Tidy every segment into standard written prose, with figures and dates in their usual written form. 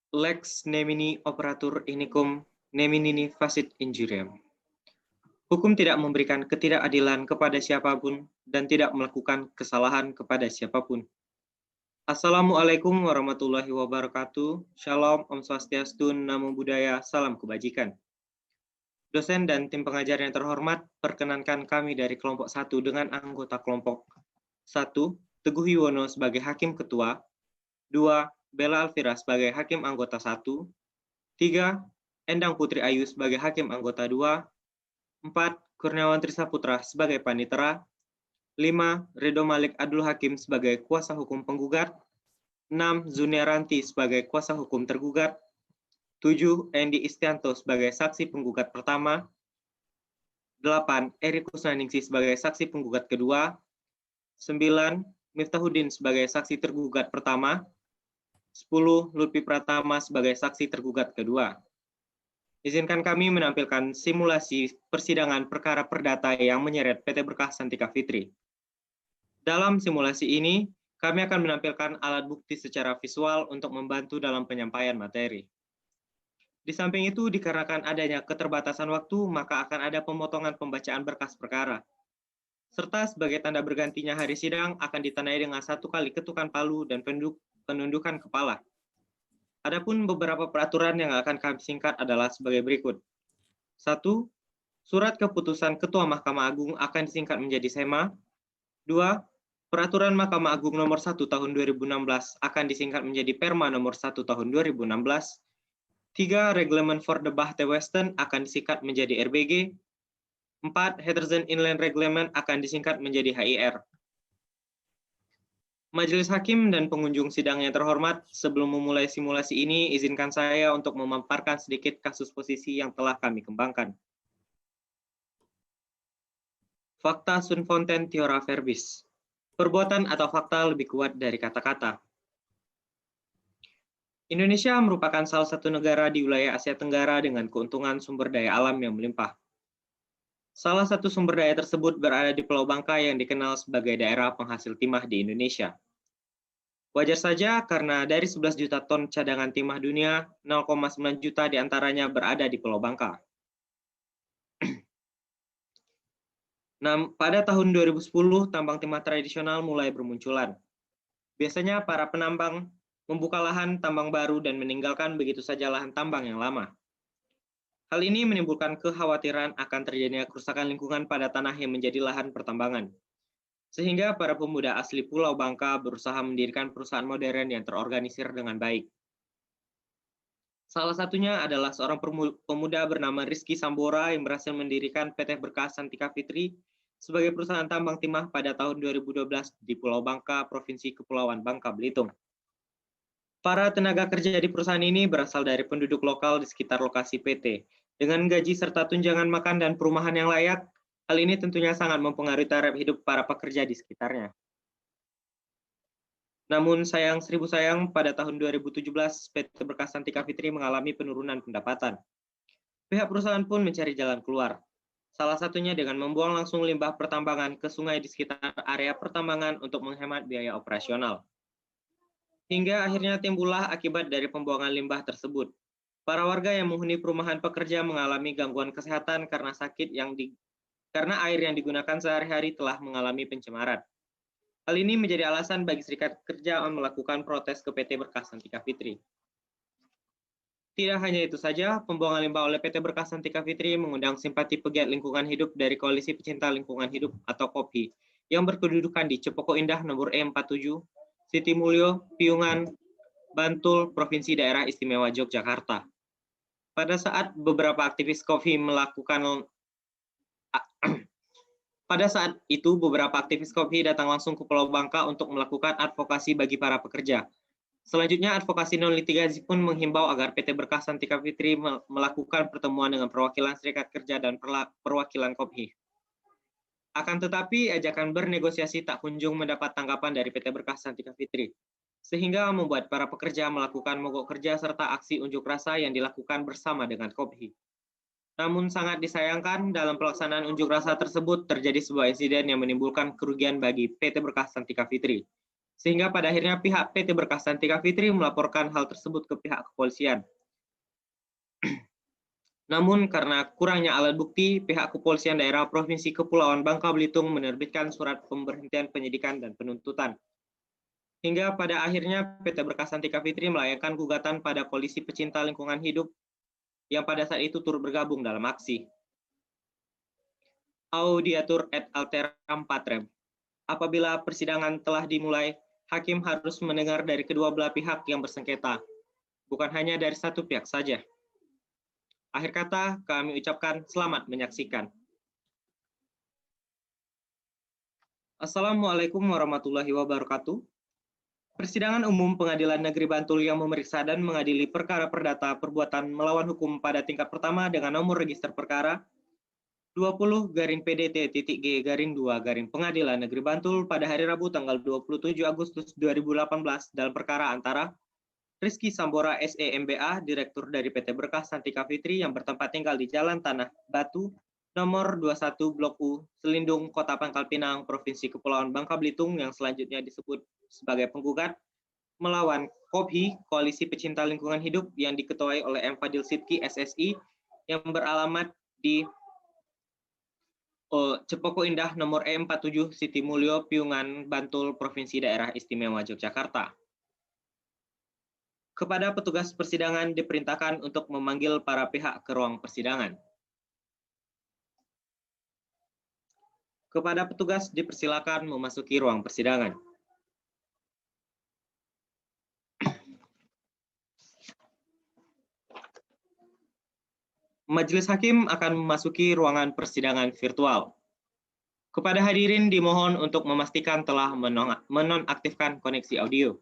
Lex nemini operatur inicum neminini facit injuriam. Hukum tidak memberikan ketidakadilan kepada siapapun dan tidak melakukan kesalahan kepada siapapun. Assalamualaikum warahmatullahi wabarakatuh. Shalom, Om Swastiastu, Namo Buddhaya, salam kebajikan. Dosen dan tim pengajar yang terhormat, perkenankan kami dari kelompok 1 dengan anggota kelompok 1, Teguh Yuwono sebagai Hakim Ketua, 2, Bella Alfira sebagai Hakim Anggota 1, 3, Endang Putri Ayu sebagai Hakim Anggota 2, 4, Kurniawan Trisaputra sebagai Panitera, 5, Ridho Malik Abdul Hakim sebagai Kuasa Hukum Penggugat, 6, Zuniaranti sebagai Kuasa Hukum Tergugat, 7, Endi Istianto sebagai Saksi Penggugat Pertama, 8, Eri Kusnaningsih sebagai Saksi Penggugat Kedua, 9, Miftahudin sebagai Saksi Tergugat Pertama, 10, Lutfi Pratama sebagai Saksi Tergugat Kedua. Izinkan kami menampilkan simulasi persidangan perkara perdata yang menyeret PT Berkah Santika Fitri. Dalam simulasi ini, kami akan menampilkan alat bukti secara visual untuk membantu dalam penyampaian materi. Di samping itu, dikarenakan adanya keterbatasan waktu, maka akan ada pemotongan pembacaan berkas perkara. Serta sebagai tanda bergantinya hari sidang akan ditandai dengan 1 kali ketukan palu dan penundukan kepala. Adapun beberapa peraturan yang akan kami singkat adalah sebagai berikut. 1. Surat keputusan Ketua Mahkamah Agung akan disingkat menjadi SEMA. 2. Peraturan Mahkamah Agung nomor 1 tahun 2016 akan disingkat menjadi Perma nomor 1 tahun 2016. 3. Reglement for the Bahte Western akan disingkat menjadi RBG. 4. Heterogen Inland Reglement akan disingkat menjadi HIR. Majelis Hakim dan pengunjung sidang yang terhormat, sebelum memulai simulasi ini, izinkan saya untuk memaparkan sedikit kasus posisi yang telah kami kembangkan. Fakta Sun Fontaine Theora Verbis. Perbuatan atau fakta lebih kuat dari kata-kata. Indonesia merupakan salah satu negara di wilayah Asia Tenggara dengan keuntungan sumber daya alam yang melimpah. Salah satu sumber daya tersebut berada di Pulau Bangka yang dikenal sebagai daerah penghasil timah di Indonesia. Wajar saja karena dari 11 juta ton cadangan timah dunia, 0,9 juta diantaranya berada di Pulau Bangka. Nah, pada tahun 2010, tambang timah tradisional mulai bermunculan. Biasanya para penambang membuka lahan tambang baru dan meninggalkan begitu saja lahan tambang yang lama. Hal ini menimbulkan kekhawatiran akan terjadinya kerusakan lingkungan pada tanah yang menjadi lahan pertambangan. Sehingga para pemuda asli Pulau Bangka berusaha mendirikan perusahaan modern yang terorganisir dengan baik. Salah satunya adalah seorang pemuda bernama Rizky Sambora yang berhasil mendirikan PT Berkah Santika Fitri sebagai perusahaan tambang timah pada tahun 2012 di Pulau Bangka, Provinsi Kepulauan Bangka Belitung. Para tenaga kerja di perusahaan ini berasal dari penduduk lokal di sekitar lokasi PT. Dengan gaji serta tunjangan makan dan perumahan yang layak, hal ini tentunya sangat mempengaruhi taraf hidup para pekerja di sekitarnya. Namun sayang seribu sayang, pada tahun 2017 PT Berkah Santika Fitri mengalami penurunan pendapatan. Pihak perusahaan pun mencari jalan keluar. Salah satunya dengan membuang langsung limbah pertambangan ke sungai di sekitar area pertambangan untuk menghemat biaya operasional. Hingga akhirnya timbullah akibat dari pembuangan limbah tersebut. Para warga yang menghuni perumahan pekerja mengalami gangguan kesehatan karena karena air yang digunakan sehari-hari telah mengalami pencemaran. Hal ini menjadi alasan bagi Serikat Kerja melakukan protes ke PT Berkah Santika Fitri. Tidak hanya itu saja, pembuangan limbah oleh PT Berkah Santika Fitri mengundang simpati pegiat lingkungan hidup dari Koalisi Pecinta Lingkungan Hidup atau KOPHI yang berkedudukan di Cepoko Indah nomor E47, Siti Mulyo, Piungan, Bantul, Provinsi Daerah Istimewa Yogyakarta. Pada saat itu, beberapa aktivis KOPHI datang langsung ke Pulau Bangka untuk melakukan advokasi bagi para pekerja. Selanjutnya, advokasi non-litigasi pun menghimbau agar PT Berkah Santika Fitri melakukan pertemuan dengan perwakilan Serikat Kerja dan perwakilan KOPHI. Akan tetapi, ajakan bernegosiasi tak kunjung mendapat tanggapan dari PT Berkah Santika Fitri, sehingga membuat para pekerja melakukan mogok kerja serta aksi unjuk rasa yang dilakukan bersama dengan KOPHI. Namun sangat disayangkan, dalam pelaksanaan unjuk rasa tersebut terjadi sebuah insiden yang menimbulkan kerugian bagi PT Berkah Santika Fitri. sehingga pada akhirnya pihak PT Berkas Santika Fitri melaporkan hal tersebut ke pihak kepolisian. Namun karena kurangnya alat bukti, pihak kepolisian daerah Provinsi Kepulauan Bangka Belitung menerbitkan surat pemberhentian penyidikan dan penuntutan. Hingga pada akhirnya PT Berkas Santika Fitri melayangkan gugatan pada Koalisi Pecinta Lingkungan Hidup yang pada saat itu turut bergabung dalam aksi. Audiatur et alteram patrem. Apabila persidangan telah dimulai, hakim harus mendengar dari kedua belah pihak yang bersengketa, bukan hanya dari satu pihak saja. Akhir kata, kami ucapkan selamat menyaksikan. Assalamualaikum warahmatullahi wabarakatuh. Persidangan umum Pengadilan Negeri Bantul yang memeriksa dan mengadili perkara perdata perbuatan melawan hukum pada tingkat pertama dengan nomor register perkara 20-PDT-G-2 Pengadilan Negeri Bantul pada hari Rabu tanggal 27 Agustus 2018 dalam perkara antara Rizky Sambora SEMBA, Direktur dari PT Berkas Santika Fitri yang bertempat tinggal di Jalan Tanah Batu, nomor 21 Blok U, Selindung, Kota Pangkal Pinang, Provinsi Kepulauan Bangka Belitung yang selanjutnya disebut sebagai penggugat, melawan KOPHI, Koalisi Pecinta Lingkungan Hidup yang diketuai oleh M. Fadil Sidki, SSI, yang beralamat di Cepoko Indah nomor E47 Siti Mulyo, Piungan, Bantul, Provinsi Daerah Istimewa Yogyakarta. Kepada petugas persidangan diperintahkan untuk memanggil para pihak ke ruang persidangan. Kepada petugas dipersilakan memasuki ruang persidangan. Majelis Hakim akan memasuki ruangan persidangan virtual. Kepada hadirin dimohon untuk memastikan telah menonaktifkan koneksi audio.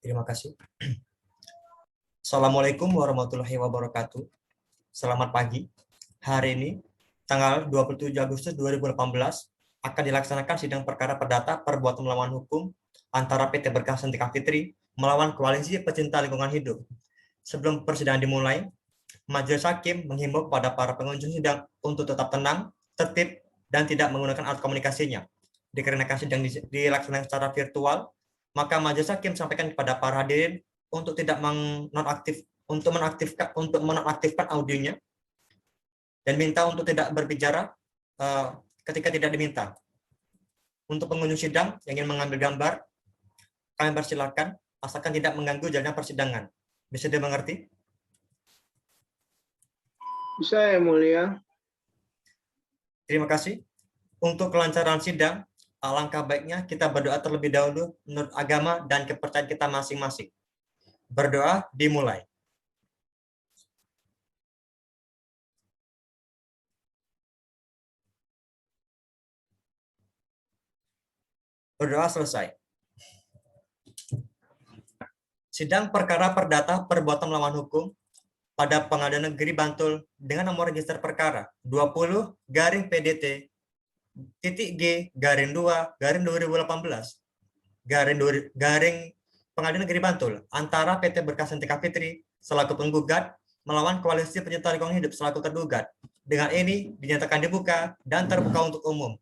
Terima kasih. Assalamualaikum warahmatullahi wabarakatuh. Selamat pagi. Hari ini, tanggal 27 Agustus 2018, akan dilaksanakan sidang perkara perdata perbuatan melawan hukum antara PT Berkas Santika Fitri melawan Koalisi Pecinta Lingkungan Hidup. Sebelum persidangan dimulai, Majelis Hakim menghimbau kepada para pengunjung sidang untuk tetap tenang, tertib, dan tidak menggunakan alat komunikasinya. Dikarenakan sidang dilaksanakan secara virtual, maka Majelis Hakim sampaikan kepada para hadirin untuk tidak menonaktifkan audionya dan minta untuk tidak berbicara ketika tidak diminta. Untuk pengunjung sidang yang ingin mengambil gambar, kami persilakan, asalkan tidak mengganggu jalannya persidangan. Bisa dimengerti? Bisa, Yang Mulia. Terima kasih. Untuk kelancaran sidang, alangkah baiknya kita berdoa terlebih dahulu menurut agama dan kepercayaan kita masing-masing. Berdoa dimulai. Berdoa selesai. Sidang perkara perdata perbuatan melawan hukum pada Pengadilan Negeri Bantul dengan nomor register perkara 20-PDT-G-2-2018 Pengadilan Negeri Bantul antara PT Berkas Santika Fitri selaku penggugat melawan Koalisi Pecinta Lingkungan Hidup selaku tergugat. Dengan ini dinyatakan dibuka dan terbuka untuk umum.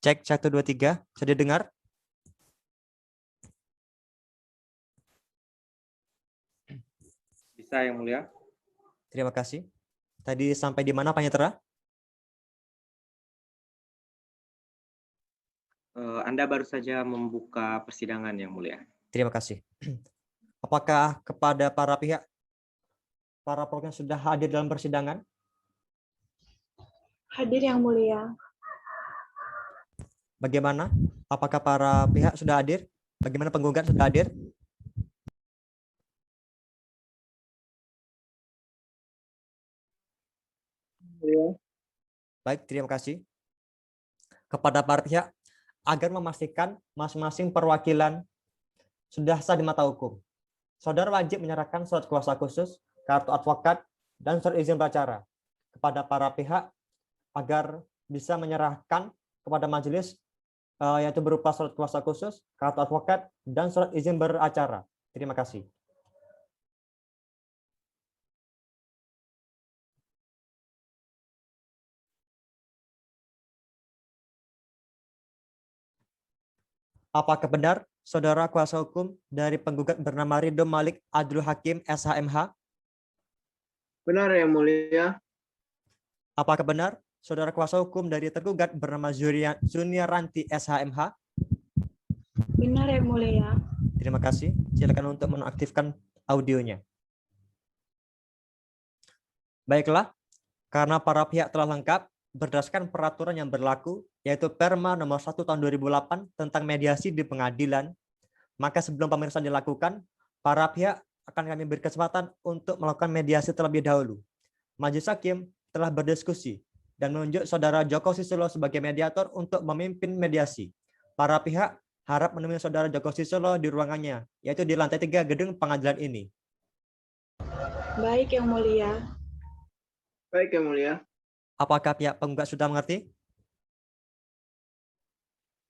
Cek 1 2 3, bisa didengar? Bisa, Yang Mulia. Terima kasih. Tadi sampai di mana, Panitera? Anda baru saja membuka persidangan, Yang Mulia. terima kasih. Apakah kepada para pihak, para pihak yang sudah hadir dalam persidangan? Hadir Yang Mulia. Bagaimana? Apakah para pihak sudah hadir? Bagaimana penggugat sudah hadir? Mulia. Baik, terima kasih. Kepada para pihak, agar memastikan masing-masing perwakilan sudah sah di mata hukum, saudara wajib menyerahkan surat kuasa khusus, kartu advokat, dan surat izin beracara kepada para pihak agar bisa menyerahkan kepada majelis yaitu berupa surat kuasa khusus, kartu advokat, dan surat izin beracara. Terima kasih. Apakah benar saudara kuasa hukum dari penggugat bernama Ridho Malik Abdul Hakim SHMH? Benar Yang Mulia. Apakah benar saudara kuasa hukum dari tergugat bernama Zuniaranti SHMH? Benar Yang Mulia. Terima kasih. Silakan untuk menonaktifkan audionya. Baiklah, karena para pihak telah lengkap, berdasarkan peraturan yang berlaku, yaitu Perma nomor 1 tahun 2008 tentang mediasi di pengadilan, maka sebelum pemeriksaan dilakukan, para pihak akan kami beri kesempatan untuk melakukan mediasi terlebih dahulu. Majelis Hakim telah berdiskusi dan menunjuk saudara Joko Sisolo sebagai mediator untuk memimpin mediasi. Para pihak harap menemui saudara Joko Sisolo di ruangannya, yaitu di lantai 3 gedung pengadilan ini. Baik Yang Mulia. Baik Yang Mulia. Apakah pihak penggugat sudah mengerti?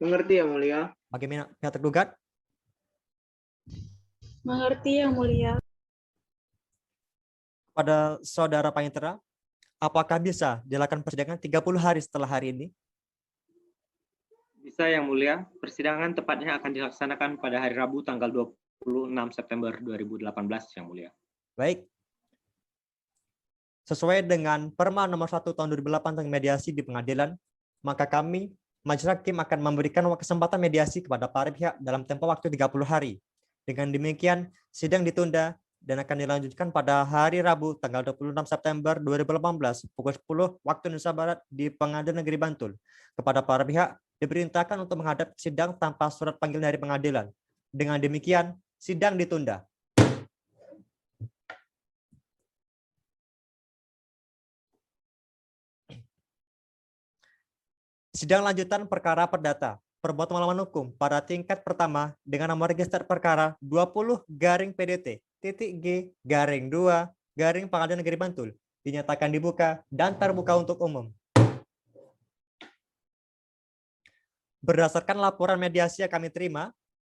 Mengerti Yang Mulia. Bagaimana pihak tergugat? Mengerti Yang Mulia. Pada saudara Panitera, apakah bisa dilakukan persidangan 30 hari setelah hari ini? Bisa Yang Mulia, persidangan tepatnya akan dilaksanakan pada hari Rabu tanggal 26 September 2018 Yang Mulia. Baik. Sesuai dengan Perma nomor 1 tahun 2008 tentang mediasi di pengadilan, maka kami, Majelis Hakim akan memberikan kesempatan mediasi kepada para pihak dalam tempo waktu 30 hari. Dengan demikian, sidang ditunda dan akan dilanjutkan pada hari Rabu tanggal 26 September 2018 pukul 10 waktu Indonesia Barat di Pengadilan Negeri Bantul. Kepada para pihak diperintahkan untuk menghadap sidang tanpa surat panggilan dari pengadilan. Dengan demikian, sidang ditunda. Sidang lanjutan perkara perdata, perbuatan melawan hukum pada tingkat pertama dengan nomor register perkara 20-PDT-G-2 Pengadilan Negeri Bantul dinyatakan dibuka dan terbuka untuk umum. Berdasarkan laporan mediasi yang kami terima,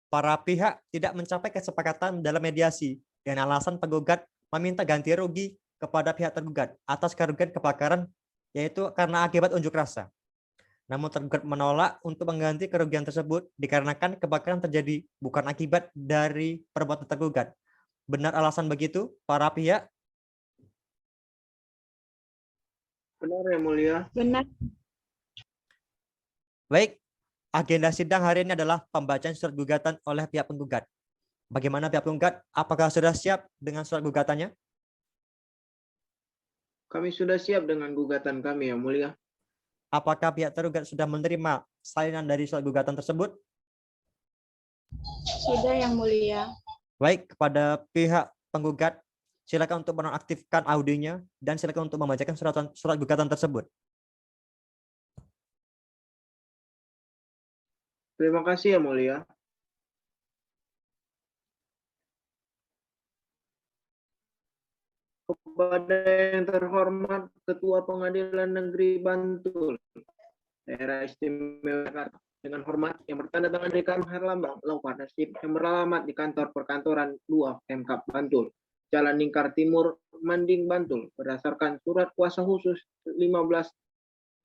para pihak tidak mencapai kesepakatan dalam mediasi dengan alasan penggugat meminta ganti rugi kepada pihak tergugat atas kerugian kebakaran, yaitu karena akibat unjuk rasa. Namun tergugat menolak untuk mengganti kerugian tersebut dikarenakan kebakaran terjadi bukan akibat dari perbuatan tergugat. Benar alasan begitu, para pihak? Benar Yang Mulia. Benar. Baik, agenda sidang hari ini adalah pembacaan surat gugatan oleh pihak penggugat. Bagaimana pihak penggugat? Apakah sudah siap dengan surat gugatannya? Kami sudah siap dengan gugatan kami Yang Mulia. Apakah pihak tergugat sudah menerima salinan dari surat gugatan tersebut? Sudah Yang Mulia. Baik, kepada pihak penggugat, silakan untuk menonaktifkan audionya dan silakan untuk membacakan surat gugatan tersebut. Terima kasih Yang Mulia. Kepada yang terhormat Ketua Pengadilan Negeri Bantul, Daerah Istimewa Jakarta, dengan hormat yang bertanda tangan Dekan Herlambang Laupar Nasib yang beralamat di kantor perkantoran 2 Pemkab Bantul, Jalan Lingkar Timur, Manding, Bantul, berdasarkan surat kuasa khusus 15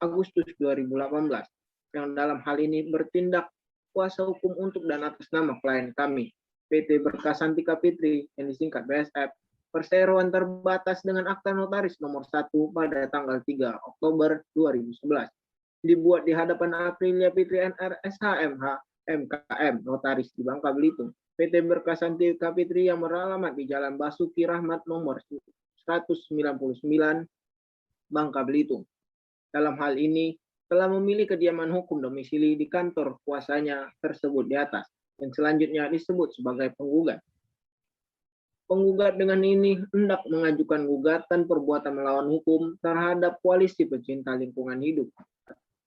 Agustus 2018, yang dalam hal ini bertindak kuasa hukum untuk dan atas nama klien kami, PT Berkasantika Fitri yang disingkat BSF, perseroan terbatas dengan akta notaris nomor 1 pada tanggal 3 Oktober 2011. Dibuat di hadapan Aprilia Fitri NR SHMH MKM notaris di Bangka Belitung, PT Berkasanti Kapitri yang beralamat di Jalan Basuki Rahmat nomor 199, Bangka Belitung. Dalam hal ini, telah memilih kediaman hukum domisili di kantor kuasanya tersebut di atas, yang selanjutnya disebut sebagai penggugat. Penggugat dengan ini hendak mengajukan gugatan perbuatan melawan hukum terhadap Koalisi Pecinta Lingkungan Hidup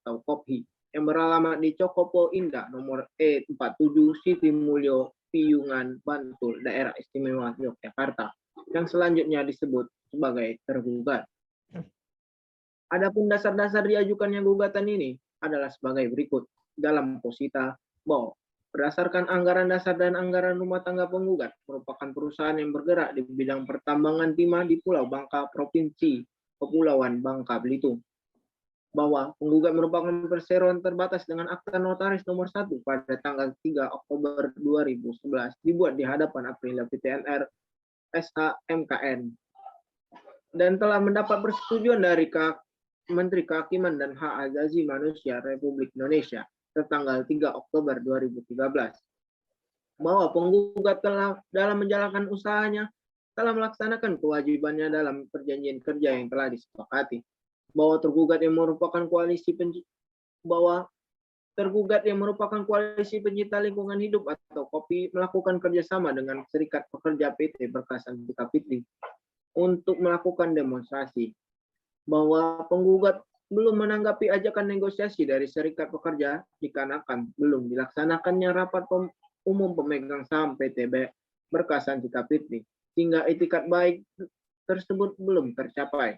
atau KOPHI yang beralamat di Cokopo Indah nomor E47 Siti Mulyo, Piyungan, Bantul, Daerah Istimewa Yogyakarta, yang selanjutnya disebut sebagai tergugat. Adapun dasar-dasar diajukannya gugatan ini adalah sebagai berikut. Dalam posita bahwa berdasarkan anggaran dasar dan anggaran rumah tangga penggugat merupakan perusahaan yang bergerak di bidang pertambangan timah di Pulau Bangka, Provinsi Kepulauan Bangka Belitung. Bahwa penggugat merupakan perseroan terbatas dengan akta notaris nomor 1 pada tanggal 3 Oktober 2011 dibuat di hadapan Aprilia PTNR SHMKN dan telah mendapat persetujuan dari Menteri Kehakiman dan Hak Asasi Manusia Republik Indonesia tertanggal 3 Oktober 2013. Bahwa penggugat telah dalam menjalankan usahanya telah melaksanakan kewajibannya dalam perjanjian kerja yang telah disepakati. Bahwa tergugat yang merupakan koalisi pencinta lingkungan hidup atau KOPHI melakukan kerjasama dengan Serikat Pekerja PT Berkasanti Kapitri untuk melakukan demonstrasi. Bahwa penggugat belum menanggapi ajakan negosiasi dari Serikat Pekerja dikarenakan belum dilaksanakannya rapat umum pemegang saham PT Berkasanti Kapitri sehingga itikat baik tersebut belum tercapai.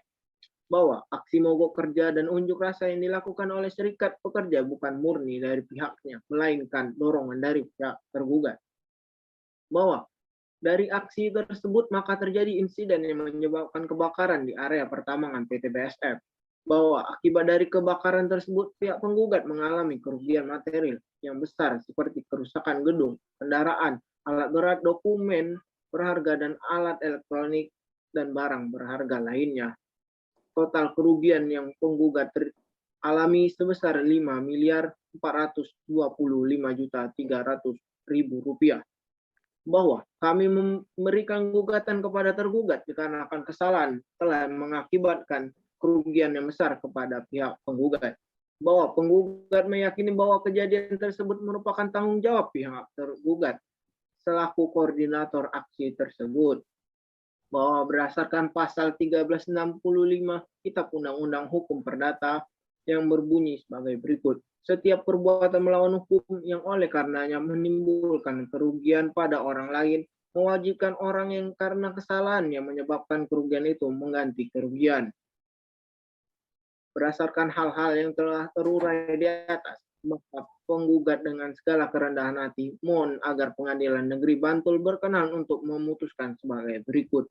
Bahwa aksi mogok kerja dan unjuk rasa yang dilakukan oleh Serikat Pekerja bukan murni dari pihaknya, melainkan dorongan dari pihak tergugat. Bahwa dari aksi tersebut maka terjadi insiden yang menyebabkan kebakaran di area pertambangan PT BSF. Bahwa akibat dari kebakaran tersebut pihak penggugat mengalami kerugian material yang besar seperti kerusakan gedung, kendaraan, alat berat, dokumen berharga dan alat elektronik dan barang berharga lainnya. Total kerugian yang penggugat alami sebesar Rp5.425.300.000. Bahwa kami memberikan gugatan kepada tergugat dikarenakan kesalahan telah mengakibatkan kerugian yang besar kepada pihak penggugat. Bahwa penggugat meyakini bahwa kejadian tersebut merupakan tanggung jawab pihak tergugat selaku koordinator aksi tersebut. Bahwa berdasarkan pasal 1365 Kitab Undang-Undang Hukum Perdata yang berbunyi sebagai berikut. Setiap perbuatan melawan hukum yang oleh karenanya menimbulkan kerugian pada orang lain mewajibkan orang yang karena kesalahan yang menyebabkan kerugian itu mengganti kerugian. Berdasarkan hal-hal yang telah terurai di atas, maka penggugat dengan segala kerendahan hati mohon agar Pengadilan Negeri Bantul berkenan untuk memutuskan sebagai berikut.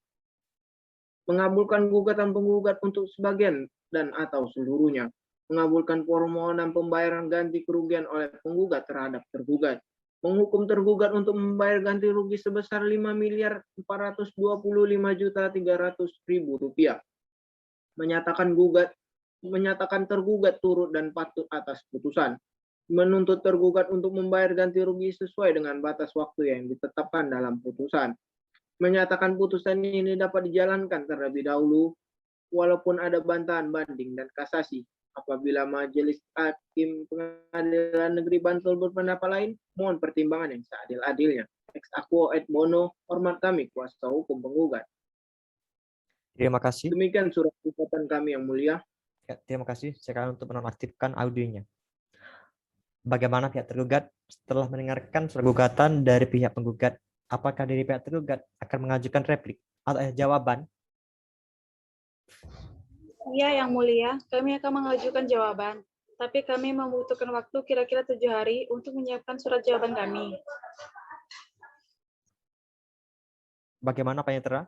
Mengabulkan gugatan penggugat untuk sebagian dan atau seluruhnya. Mengabulkan permohonan pembayaran ganti kerugian oleh penggugat terhadap tergugat. Menghukum tergugat untuk membayar ganti rugi sebesar Rp5.425.300.000. Menyatakan tergugat turut dan patuh atas putusan. Menuntut tergugat untuk membayar ganti rugi sesuai dengan batas waktu yang ditetapkan dalam putusan. Menyatakan putusan ini dapat dijalankan terlebih dahulu walaupun ada bantahan banding dan kasasi. Apabila Majelis Hakim Pengadilan Negeri Bantul berpendapat lain, mohon pertimbangan yang seadil-adilnya. Ex aequo et bono, hormat kami kuasa hukum penggugat. Terima kasih. Demikian surat gugatan kami yang mulia. Ya, terima kasih. Sekarang untuk menonaktifkan audionya. Bagaimana pihak tergugat setelah mendengarkan surat gugatan dari pihak penggugat? Apakah dari pihak tergugat akan mengajukan replik atau jawaban? Iya, Yang Mulia, kami akan mengajukan jawaban. Tapi kami membutuhkan waktu kira-kira 7 hari untuk menyiapkan surat jawaban kami. Bagaimana Pak Yentra?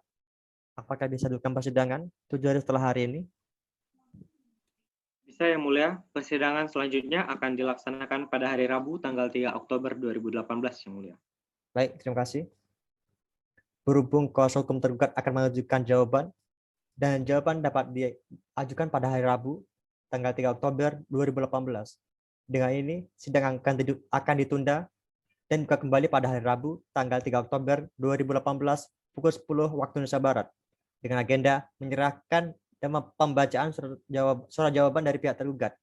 Apakah bisa dilakukan persidangan 7 hari setelah hari ini? Bisa Yang Mulia, persidangan selanjutnya akan dilaksanakan pada hari Rabu tanggal 3 Oktober 2018 Yang Mulia. Baik, terima kasih. Berhubung kuasa hukum tergugat akan mengajukan jawaban, dan jawaban dapat diajukan pada hari Rabu, tanggal 3 Oktober 2018. Dengan ini, sidang akan ditunda dan buka kembali pada hari Rabu, tanggal 3 Oktober 2018 pukul 10 waktu Indonesia Barat dengan agenda menyerahkan dan pembacaan surat jawaban dari pihak tergugat.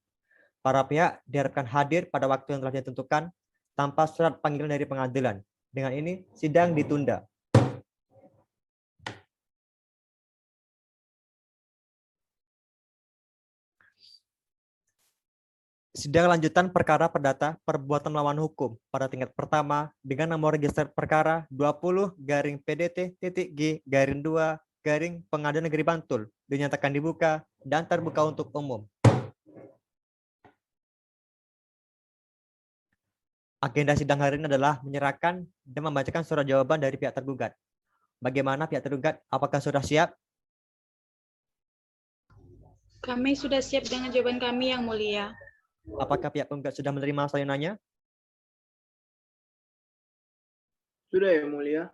Para pihak diharapkan hadir pada waktu yang telah ditentukan tanpa surat panggilan dari pengadilan. Dengan ini, sidang ditunda. Sidang lanjutan perkara perdata perbuatan melawan hukum pada tingkat pertama dengan nomor register perkara 20-PDT.G-2 Pengadilan Negeri Bantul dinyatakan dibuka dan terbuka untuk umum. Agenda sidang hari ini adalah menyerahkan dan membacakan surat jawaban dari pihak tergugat. Bagaimana pihak tergugat? Apakah sudah siap? Kami sudah siap dengan jawaban kami, Yang Mulia. Apakah pihak penggugat sudah menerima salinannya? Sudah, Yang Mulia.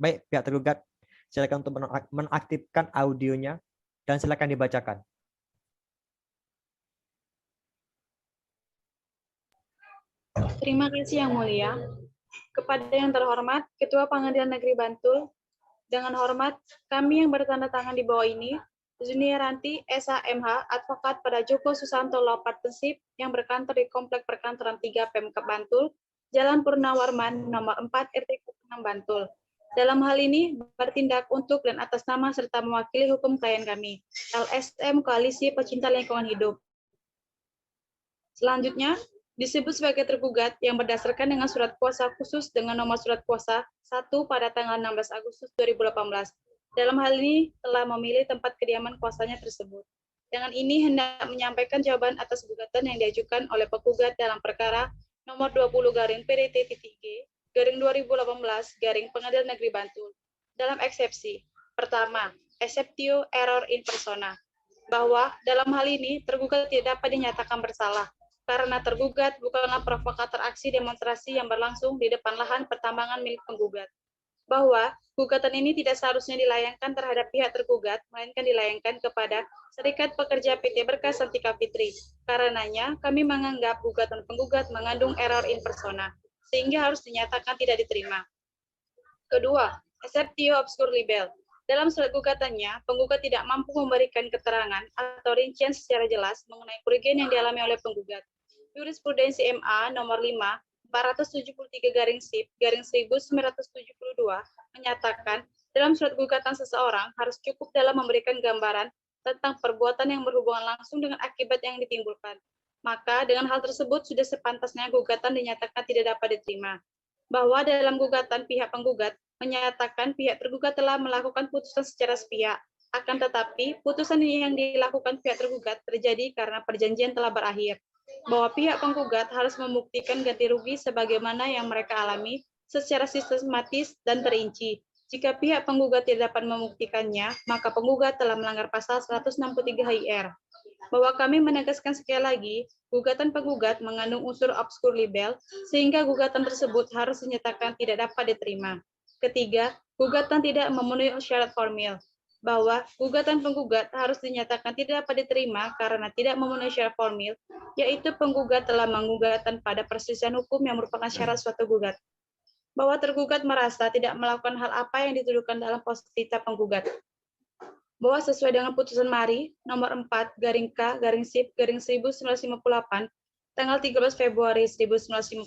Baik, pihak tergugat, silakan untuk menaktifkan audionya dan silakan dibacakan. Terima kasih, Yang Mulia. Kepada yang terhormat, Ketua Pengadilan Negeri Bantul, dengan hormat, kami yang bertanda tangan di bawah ini, Zuniaranti SHMH, advokat pada Joko Susanto Law Partnership yang berkantor di Komplek Perkantoran 3 Pemkab Bantul, Jalan Purnawarman nomor 4 RT 6 Bantul. Dalam hal ini bertindak untuk dan atas nama serta mewakili hukum klien kami, LSM Koalisi Pecinta Lingkungan Hidup. Selanjutnya, disebut sebagai tergugat yang berdasarkan dengan surat kuasa khusus dengan nomor surat kuasa 1 pada tanggal 16 Agustus 2018. Dalam hal ini telah memilih tempat kediaman kuasanya tersebut. Dengan ini hendak menyampaikan jawaban atas gugatan yang diajukan oleh penggugat dalam perkara nomor 20-PDT-G-2018 Pengadilan Negeri Bantul. Dalam eksepsi, pertama, exceptio error in persona, bahwa dalam hal ini tergugat tidak dapat dinyatakan bersalah karena tergugat bukanlah provokator aksi demonstrasi yang berlangsung di depan lahan pertambangan milik penggugat. Bahwa gugatan ini tidak seharusnya dilayangkan terhadap pihak tergugat, melainkan dilayangkan kepada Serikat Pekerja PT Berkas Santika Fitri. Karenanya, kami menganggap gugatan penggugat mengandung error in persona, sehingga harus dinyatakan tidak diterima. Kedua, exceptio obscur libel. Dalam surat gugatannya, penggugat tidak mampu memberikan keterangan atau rincian secara jelas mengenai kerugian yang dialami oleh penggugat. Jurisprudensi MA nomor 5 473-SIP-1972 menyatakan dalam surat gugatan seseorang harus cukup dalam memberikan gambaran tentang perbuatan yang berhubungan langsung dengan akibat yang ditimbulkan. Maka dengan hal tersebut sudah sepantasnya gugatan dinyatakan tidak dapat diterima. Bahwa dalam gugatan pihak penggugat menyatakan pihak tergugat telah melakukan putusan secara sepihak. Akan tetapi putusan yang dilakukan pihak tergugat terjadi karena perjanjian telah berakhir. Bahwa pihak penggugat harus membuktikan ganti rugi sebagaimana yang mereka alami secara sistematis dan terinci. Jika pihak penggugat tidak dapat membuktikannya, maka penggugat telah melanggar pasal 163 HIR. Bahwa kami menegaskan sekali lagi, gugatan penggugat mengandung unsur obscur libel, sehingga gugatan tersebut harus dinyatakan tidak dapat diterima. Ketiga, gugatan tidak memenuhi syarat formil. Bahwa gugatan penggugat harus dinyatakan tidak dapat diterima karena tidak memenuhi syarat formil, yaitu penggugat telah menggugat pada perselisihan hukum yang merupakan syarat suatu gugat. Bahwa tergugat merasa tidak melakukan hal apa yang dituduhkan dalam posisita penggugat. Bahwa sesuai dengan putusan Mari nomor 4-K-SIP-1958 tanggal 13 Februari 1958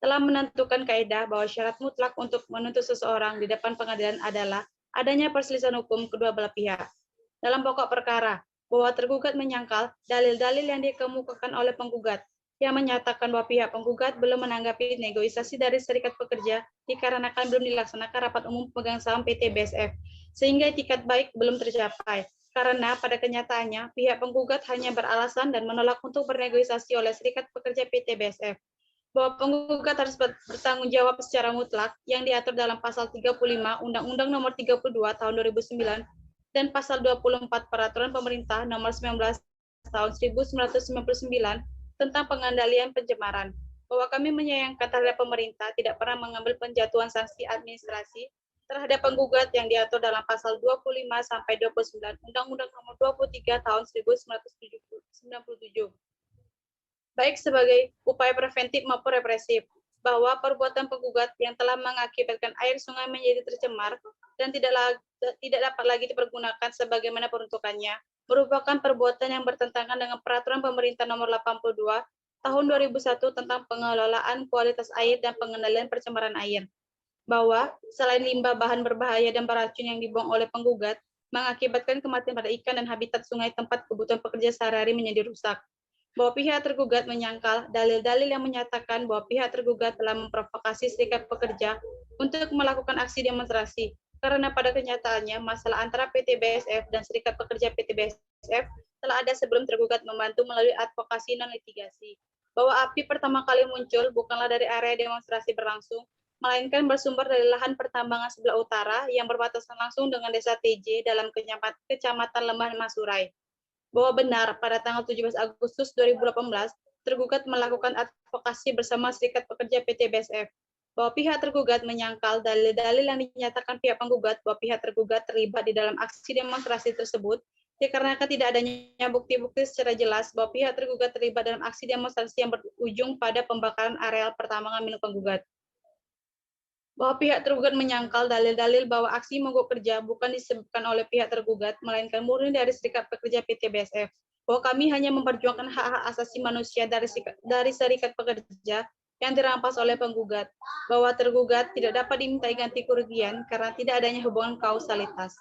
telah menentukan kaidah bahwa syarat mutlak untuk menuntut seseorang di depan pengadilan adalah adanya perselisihan hukum kedua belah pihak. Dalam pokok perkara, bahwa tergugat menyangkal dalil-dalil yang dikemukakan oleh penggugat yang menyatakan bahwa pihak penggugat belum menanggapi negosiasi dari Serikat Pekerja dikarenakan belum dilaksanakan rapat umum pemegang saham PT BSF, sehingga itikat baik belum tercapai. Karena pada kenyataannya, pihak penggugat hanya beralasan dan menolak untuk bernegosiasi oleh Serikat Pekerja PT BSF. Bahwa penggugat harus bertanggung jawab secara mutlak yang diatur dalam pasal 35 Undang-Undang Nomor 32 Tahun 2009 dan pasal 24 Peraturan Pemerintah Nomor 19 Tahun 1999 tentang pengendalian pencemaran. Bahwa kami menyayangkan terhadap pemerintah tidak pernah mengambil penjatuhan sanksi administrasi terhadap penggugat yang diatur dalam pasal 25 sampai 29 Undang-Undang Nomor 23 Tahun 1997. Baik sebagai upaya preventif maupun represif. bahwa perbuatan penggugat yang telah mengakibatkan air sungai menjadi tercemar dan tidak dapat lagi dipergunakan sebagaimana peruntukannya merupakan perbuatan yang bertentangan dengan Peraturan Pemerintah Nomor 82 Tahun 2001 tentang pengelolaan kualitas air dan pengendalian pencemaran air. Bahwa selain limbah bahan berbahaya dan beracun yang dibuang oleh penggugat mengakibatkan kematian pada ikan dan habitat sungai tempat kebutuhan pekerja sehari-hari menjadi rusak. Bahwa pihak tergugat menyangkal dalil-dalil yang menyatakan bahwa pihak tergugat telah memprovokasi serikat pekerja untuk melakukan aksi demonstrasi, karena pada kenyataannya masalah antara PT BASF dan serikat pekerja PT BASF telah ada sebelum tergugat membantu melalui advokasi non-litigasi. Bahwa api pertama kali muncul bukanlah dari area demonstrasi berlangsung, melainkan bersumber dari lahan pertambangan sebelah utara yang berbatasan langsung dengan desa TJ dalam kecamatan Lembah Masurai. Bahwa benar pada tanggal 17 Agustus 2018, tergugat melakukan advokasi bersama serikat pekerja PT BASF. Bahwa pihak tergugat menyangkal dalil-dalil yang dinyatakan pihak penggugat bahwa pihak tergugat terlibat di dalam aksi demonstrasi tersebut, dikarenakan tidak adanya bukti-bukti secara jelas bahwa pihak tergugat terlibat dalam aksi demonstrasi yang berujung pada pembakaran areal pertambangan milik penggugat. Bahwa pihak tergugat menyangkal dalil-dalil bahwa aksi mogok kerja bukan disebabkan oleh pihak tergugat, melainkan murni dari serikat pekerja PT BASF. Bahwa kami hanya memperjuangkan hak-hak asasi manusia dari serikat pekerja yang dirampas oleh penggugat. Bahwa tergugat tidak dapat dimintai ganti kerugian karena tidak adanya hubungan kausalitas.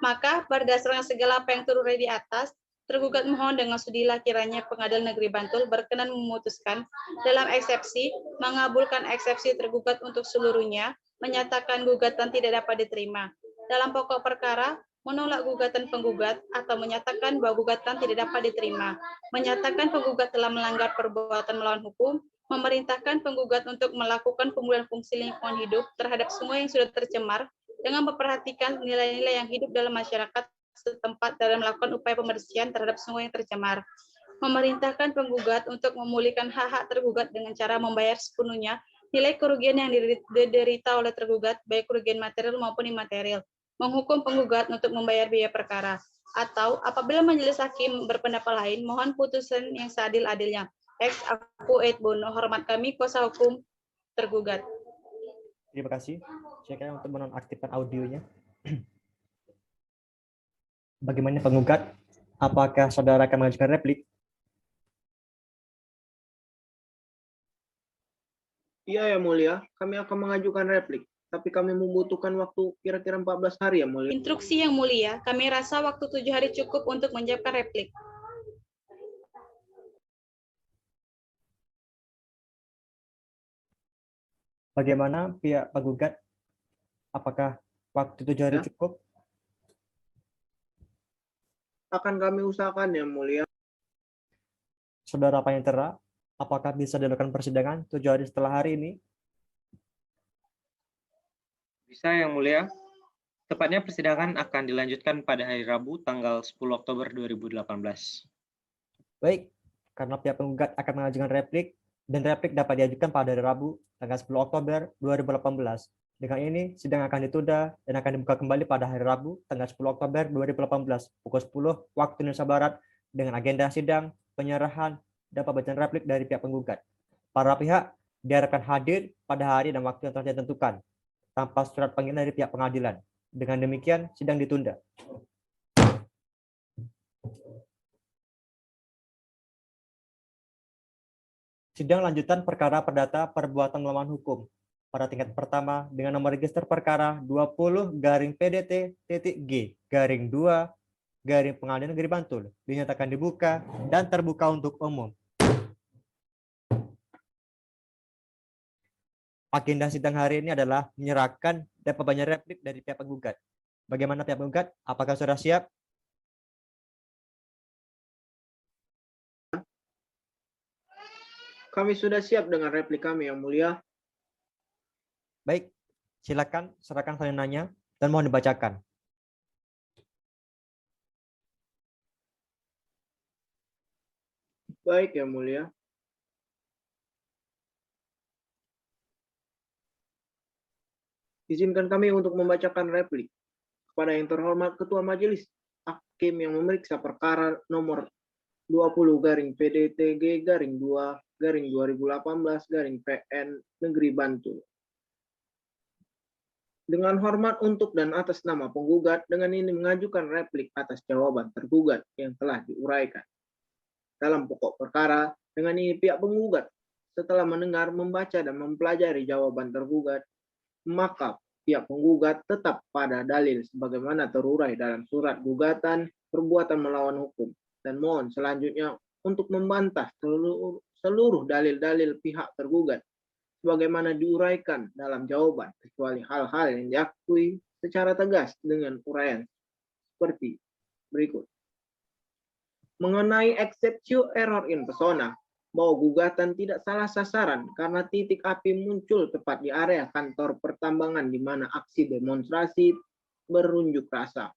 Maka berdasarkan segala apa yang terurai di atas, tergugat mohon dengan sudilah kiranya Pengadilan Negeri Bantul berkenan memutuskan dalam eksepsi, mengabulkan eksepsi tergugat untuk seluruhnya, menyatakan gugatan tidak dapat diterima. Dalam pokok perkara, menolak gugatan penggugat atau menyatakan bahwa gugatan tidak dapat diterima, menyatakan penggugat telah melanggar perbuatan melawan hukum, memerintahkan penggugat untuk melakukan pemulihan fungsi lingkungan hidup terhadap sungai yang sudah tercemar dengan memperhatikan nilai-nilai yang hidup dalam masyarakat setempat dalam melakukan upaya pembersihan terhadap sungai yang tercemar. Memerintahkan penggugat untuk memulihkan hak-hak tergugat dengan cara membayar sepenuhnya nilai kerugian yang diderita oleh tergugat, baik kerugian material maupun imaterial. Menghukum penggugat untuk membayar biaya perkara. Atau apabila majelis hakim berpendapat lain, mohon putusan yang seadil-adilnya. Ex Aku et Bono, hormat kami kuasa hukum tergugat. Terima kasih. Saya untuk menonaktifkan audionya. Bagaimana penggugat? Apakah saudara akan mengajukan replik? Iya ya mulia, kami akan mengajukan replik, tapi kami membutuhkan waktu kira-kira 14 hari ya mulia. Instruksi yang mulia, kami rasa waktu 7 hari cukup untuk menjawabkan replik. Bagaimana pihak penggugat? Apakah waktu 7 hari cukup? Akan kami usahakan ya mulia. Saudara Panitera, apakah bisa dilakukan persidangan 7 hari setelah hari ini? Bisa yang mulia. Tepatnya persidangan akan dilanjutkan pada hari Rabu tanggal 10 Oktober 2018. Baik, karena pihak penggugat akan mengajukan replik dan replik dapat diajukan pada hari Rabu tanggal 10 Oktober 2018. Dengan ini, sidang akan ditunda dan akan dibuka kembali pada hari Rabu, tanggal 10 Oktober 2018, pukul 10 waktu Indonesia Barat, dengan agenda sidang, penyerahan, dan pembacaan replik dari pihak penggugat. Para pihak diharapkan hadir pada hari dan waktu yang telah ditentukan, tanpa surat panggilan dari pihak pengadilan. Dengan demikian, sidang ditunda. Sidang lanjutan perkara perdata perbuatan melawan hukum pada tingkat pertama dengan nomor register perkara 20-PDT-G-2 Pengadilan Negeri Bantul dinyatakan dibuka dan terbuka untuk umum. Agenda sidang hari ini adalah menyerahkan dan pembacaan replik dari pihak penggugat. Bagaimana pihak penggugat? Apakah sudah siap? Kami sudah siap dengan replik kami yang mulia. Baik, silakan serahkan salinannya dan mohon dibacakan. Baik yang mulia. Izinkan kami untuk membacakan replik kepada yang terhormat Ketua Majelis Hakim yang memeriksa perkara nomor 20-PDTG-2 PN Negeri Bantul. Dengan hormat untuk dan atas nama penggugat, dengan ini mengajukan replik atas jawaban tergugat yang telah diuraikan. Dalam pokok perkara, dengan ini pihak penggugat setelah mendengar, membaca, dan mempelajari jawaban tergugat, maka pihak penggugat tetap pada dalil sebagaimana terurai dalam surat gugatan perbuatan melawan hukum, dan mohon selanjutnya untuk membantah seluruh dalil-dalil pihak tergugat sebagaimana diuraikan dalam jawaban, kecuali hal-hal yang diakui secara tegas dengan uraian seperti berikut. Mengenai exceptio error in persona, bahwa gugatan tidak salah sasaran karena titik api muncul tepat di area kantor pertambangan di mana aksi demonstrasi berunjuk rasa.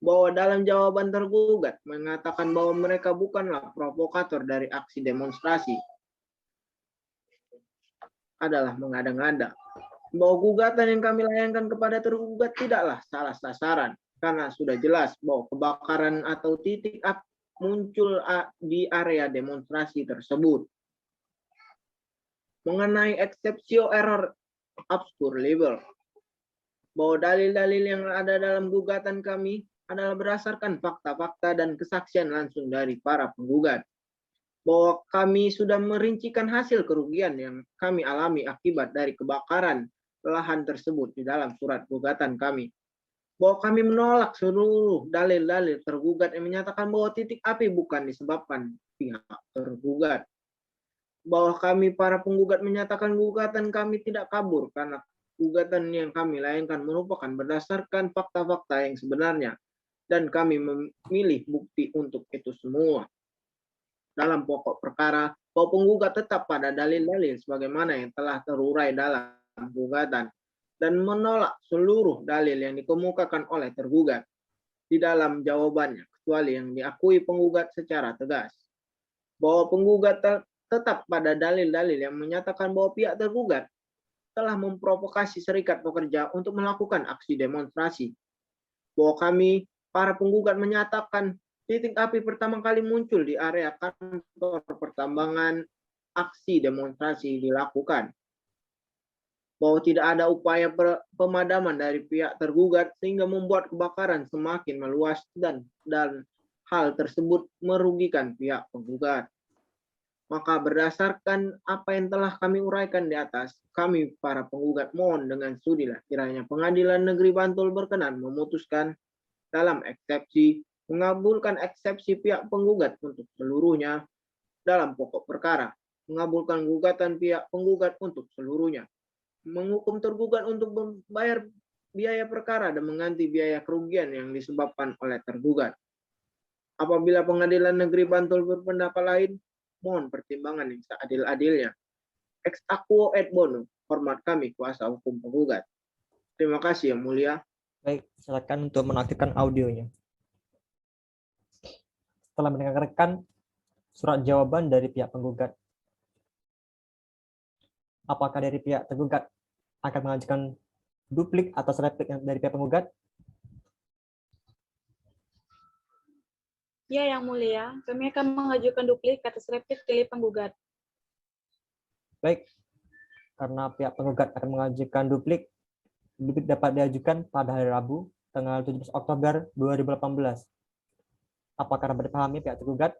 Bahwa dalam jawaban tergugat mengatakan bahwa mereka bukanlah provokator dari aksi demonstrasi, adalah mengada-ngada. Bahwa gugatan yang kami layangkan kepada tergugat tidaklah salah sasaran karena sudah jelas bahwa kebakaran atau titik api muncul di area demonstrasi tersebut. Mengenai exceptio error obscur libel, bahwa dalil-dalil yang ada dalam gugatan kami adalah berdasarkan fakta-fakta dan kesaksian langsung dari para penggugat. Bahwa kami sudah merincikan hasil kerugian yang kami alami akibat dari kebakaran lahan tersebut di dalam surat gugatan kami. Bahwa kami menolak seluruh dalil-dalil tergugat yang menyatakan bahwa titik api bukan disebabkan pihak tergugat. Bahwa kami para penggugat menyatakan gugatan kami tidak kabur karena gugatan yang kami layangkan merupakan berdasarkan fakta-fakta yang sebenarnya, dan kami memilih bukti untuk itu semua. Dalam pokok perkara, bahwa penggugat tetap pada dalil-dalil sebagaimana yang telah terurai dalam gugatan dan menolak seluruh dalil yang dikemukakan oleh tergugat di dalam jawabannya, kecuali yang diakui penggugat secara tegas. Bahwa penggugat tetap pada dalil-dalil yang menyatakan bahwa pihak tergugat telah memprovokasi serikat pekerja untuk melakukan aksi demonstrasi. Bahwa kami, para penggugat, menyatakan titik api pertama kali muncul di area kantor pertambangan aksi demonstrasi dilakukan. Bahwa tidak ada upaya pemadaman dari pihak tergugat sehingga membuat kebakaran semakin meluas dan hal tersebut merugikan pihak penggugat. Maka berdasarkan apa yang telah kami uraikan di atas, kami para penggugat mohon dengan sudilah kiranya Pengadilan Negeri Bantul berkenan memutuskan dalam eksepsi mengabulkan eksepsi pihak penggugat untuk seluruhnya dalam pokok perkara, mengabulkan gugatan pihak penggugat untuk seluruhnya, menghukum tergugat untuk membayar biaya perkara dan mengganti biaya kerugian yang disebabkan oleh tergugat. Apabila Pengadilan Negeri Bantul berpendapat lain, mohon pertimbangan yang seadil-adilnya. Ex aequo et bono, hormat kami kuasa hukum penggugat. Terima kasih Yang Mulia. Baik, silakan untuk menaktifkan audionya. Setelah mendengarkan surat jawaban dari pihak penggugat, apakah dari pihak tergugat akan mengajukan duplik atas replik dari pihak penggugat? Ya, Yang Mulia, kami akan mengajukan duplik atas replik dari penggugat. Baik, karena pihak penggugat akan mengajukan duplik dapat diajukan pada hari Rabu, tanggal 17 Oktober 2018. Apakah dapat dipahami pihak tergugat?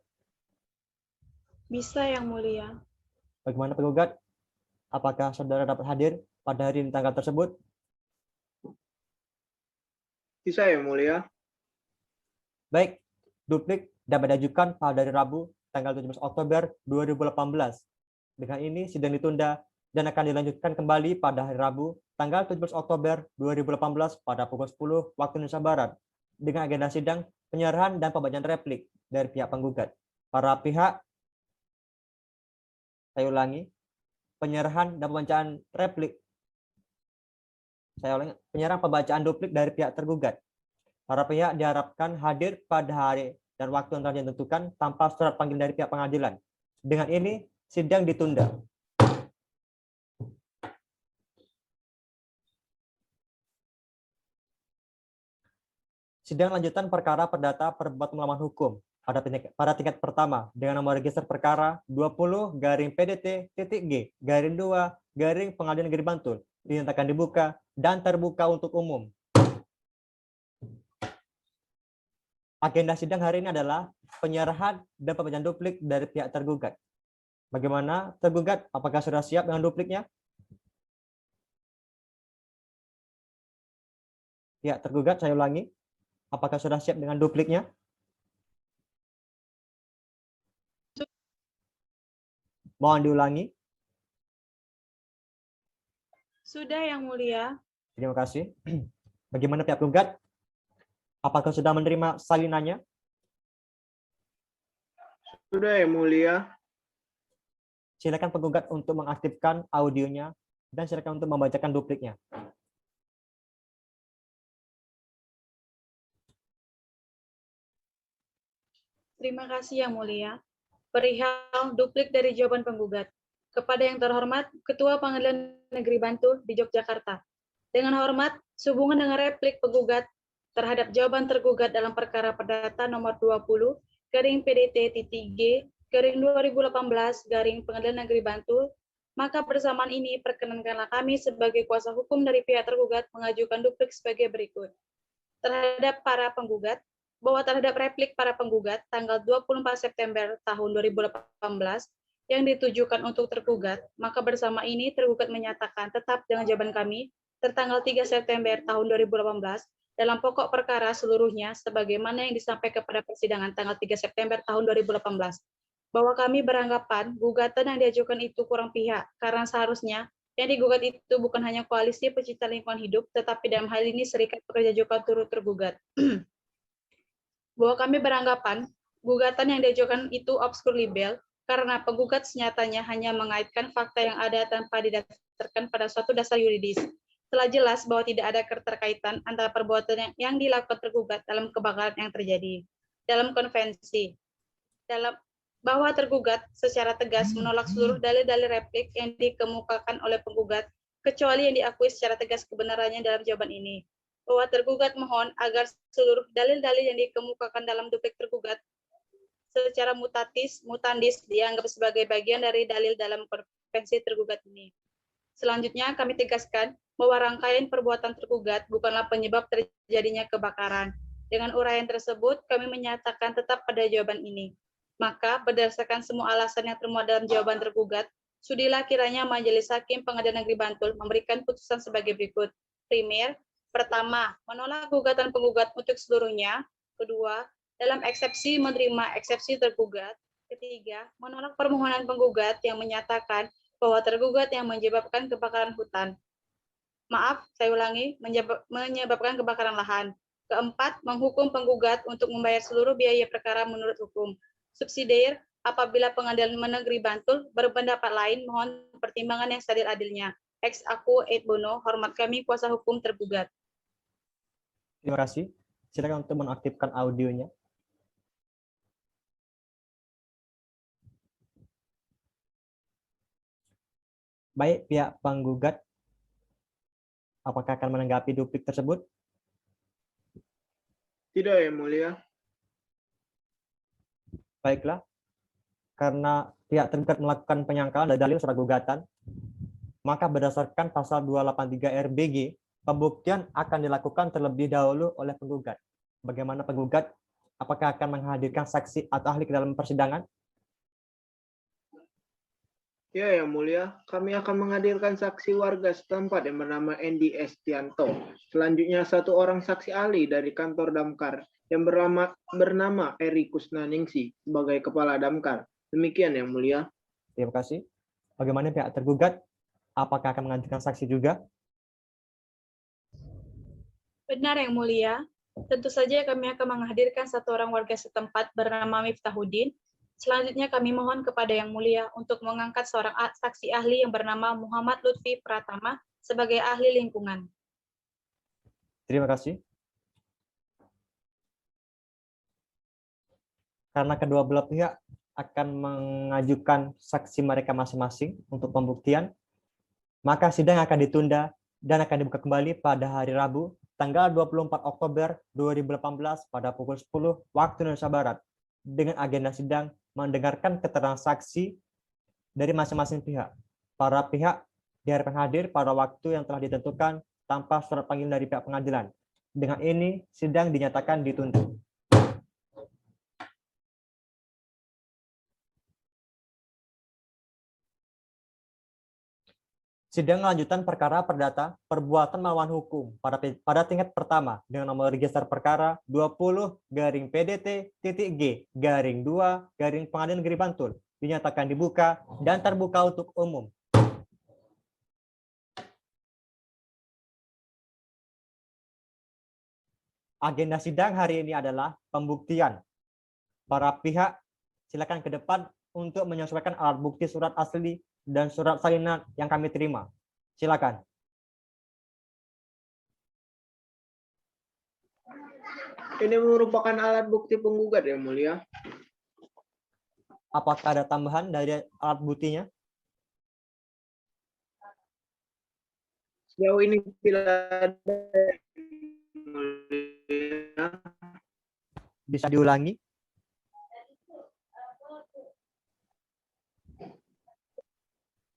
Bisa, Yang Mulia. Bagaimana penggugat? Apakah saudara dapat hadir pada hari dan tanggal tersebut? Bisa Yang Mulia. Baik, duplik dapat diajukan pada hari Rabu, tanggal 17 Oktober 2018. Dengan ini, sidang ditunda dan akan dilanjutkan kembali pada hari Rabu, tanggal 17 Oktober 2018 pada pukul 10 waktu Indonesia Barat, dengan agenda sidang penyerahan dan pembacaan replik dari pihak penggugat. Para pihak, saya ulangi, penyerahan dan pembacaan replik. Saya ulangi, penyerahan pembacaan duplik dari pihak tergugat. Para pihak diharapkan hadir pada hari dan waktu yang telah ditentukan tanpa surat panggilan dari pihak pengadilan. Dengan ini, sidang ditunda. Sidang lanjutan perkara perdata perbuatan melawan hukum pada tingkat pertama dengan nomor register perkara 20-PDT.G-2 Pengadilan Negeri Bantul dinyatakan dibuka dan terbuka untuk umum. Agenda sidang hari ini adalah penyerahan dan pembacaan duplik dari pihak tergugat. Bagaimana tergugat? Apakah sudah siap dengan dupliknya? Pihak tergugat, saya ulangi. Apakah sudah siap dengan dupliknya? Mohon diulangi. Sudah, Yang Mulia. Terima kasih. Bagaimana pihak tergugat? Apakah sudah menerima salinannya? Sudah, Yang Mulia. Silakan penggugat untuk mengaktifkan audionya dan silakan untuk membacakan dupliknya. Terima kasih Yang Mulia. Perihal duplik dari jawaban penggugat. Kepada yang terhormat Ketua Pengadilan Negeri Bantul di Yogyakarta. Dengan hormat, sehubungan dengan replik penggugat terhadap jawaban tergugat dalam perkara perdata nomor 20-PDT.G-2018 Pengadilan Negeri Bantul, maka bersamaan ini perkenankanlah kami sebagai kuasa hukum dari pihak tergugat mengajukan duplik sebagai berikut. Terhadap para penggugat, bahwa terhadap replik para penggugat tanggal 24 September tahun 2018 yang ditujukan untuk tergugat, maka bersama ini tergugat menyatakan tetap dengan jawaban kami tertanggal 3 September tahun 2018 dalam pokok perkara seluruhnya sebagaimana yang disampaikan pada persidangan tanggal 3 September tahun 2018, bahwa kami beranggapan gugatan yang diajukan itu kurang pihak karena seharusnya yang digugat itu bukan hanya koalisi pecinta lingkungan hidup, tetapi dalam hal ini Serikat Pekerja Juga turut tergugat. Bahwa kami beranggapan gugatan yang diajukan itu obskur libel karena penggugat senyatanya hanya mengaitkan fakta yang ada tanpa didasarkan pada suatu dasar yuridis. Telah jelas bahwa tidak ada keterkaitan antara perbuatan yang dilakukan tergugat dalam kebakaran yang terjadi. Dalam konvensi, bahwa tergugat secara tegas menolak seluruh dalil-dalil replik yang dikemukakan oleh penggugat, kecuali yang diakui secara tegas kebenarannya dalam jawaban ini. Bahwa tergugat mohon agar seluruh dalil-dalil yang dikemukakan dalam duplik tergugat secara mutandis dianggap sebagai bagian dari dalil dalam konvensi tergugat ini. Selanjutnya kami tegaskan bahwa rangkaian perbuatan tergugat bukanlah penyebab terjadinya kebakaran. Dengan uraian tersebut kami menyatakan tetap pada jawaban ini. Maka berdasarkan semua alasan yang termuat dalam jawaban tergugat, sudilah kiranya Majelis Hakim Pengadilan Negeri Bantul memberikan putusan sebagai berikut. Primer, pertama, menolak gugatan penggugat untuk seluruhnya. Kedua, dalam eksepsi menerima eksepsi tergugat. Ketiga, menolak permohonan penggugat yang menyatakan bahwa tergugat yang menyebabkan kebakaran hutan. Maaf, saya ulangi, menyebabkan kebakaran lahan. Keempat, menghukum penggugat untuk membayar seluruh biaya perkara menurut hukum. Subsidiar, apabila Pengadilan Negeri Bantul berpendapat lain, mohon pertimbangan yang seadil-adilnya. Ex aku et bono, hormat kami kuasa hukum tergugat. Terima kasih. Silakan untuk menaktifkan audionya. Baik, pihak penggugat, apakah akan menanggapi duplik tersebut? Tidak, Yang Mulia. Baiklah, karena pihak tergugat melakukan penyangkalan dari dalil surat gugatan, maka berdasarkan pasal 283 RBG, pembuktian akan dilakukan terlebih dahulu oleh penggugat. Bagaimana penggugat? Apakah akan menghadirkan saksi atau ahli ke dalam persidangan? Ya, Yang Mulia, kami akan menghadirkan saksi warga setempat yang bernama Endi Estianto. Selanjutnya satu orang saksi ahli dari kantor Damkar yang bernama Eri Kusnaningsi sebagai kepala Damkar. Demikian, Yang Mulia. Terima kasih. Bagaimana pihak tergugat? Apakah akan menghadirkan saksi juga? Benar, Yang Mulia. Tentu saja kami akan menghadirkan satu orang warga setempat bernama Miftahuddin. Selanjutnya kami mohon kepada Yang Mulia untuk mengangkat seorang saksi ahli yang bernama Muhammad Lutfi Pratama sebagai ahli lingkungan. Terima kasih. Karena kedua belah pihak akan mengajukan saksi mereka masing-masing untuk pembuktian, maka sidang akan ditunda dan akan dibuka kembali pada hari Rabu, tanggal 24 Oktober 2018 pada pukul 10 waktu Indonesia Barat. dengan agenda sidang mendengarkan keterangan saksi dari masing-masing pihak. Para pihak diharapkan hadir pada waktu yang telah ditentukan tanpa surat panggilan dari pihak pengadilan. Dengan ini, sidang dinyatakan ditutup. Sidang lanjutan perkara perdata perbuatan melawan hukum pada tingkat pertama dengan nomor register perkara 20-PDT.G-2 Pengadilan Negeri Bantul dinyatakan dibuka dan terbuka untuk umum. Agenda sidang hari ini adalah pembuktian. Para pihak silakan ke depan untuk menyesuaikan alat bukti surat asli dan surat salinan yang kami terima. Silakan. Ini merupakan alat bukti penggugat yang mulia. Apakah ada tambahan dari alat buktinya? Sejauh ini tidak ada yang mulia. Bisa diulangi?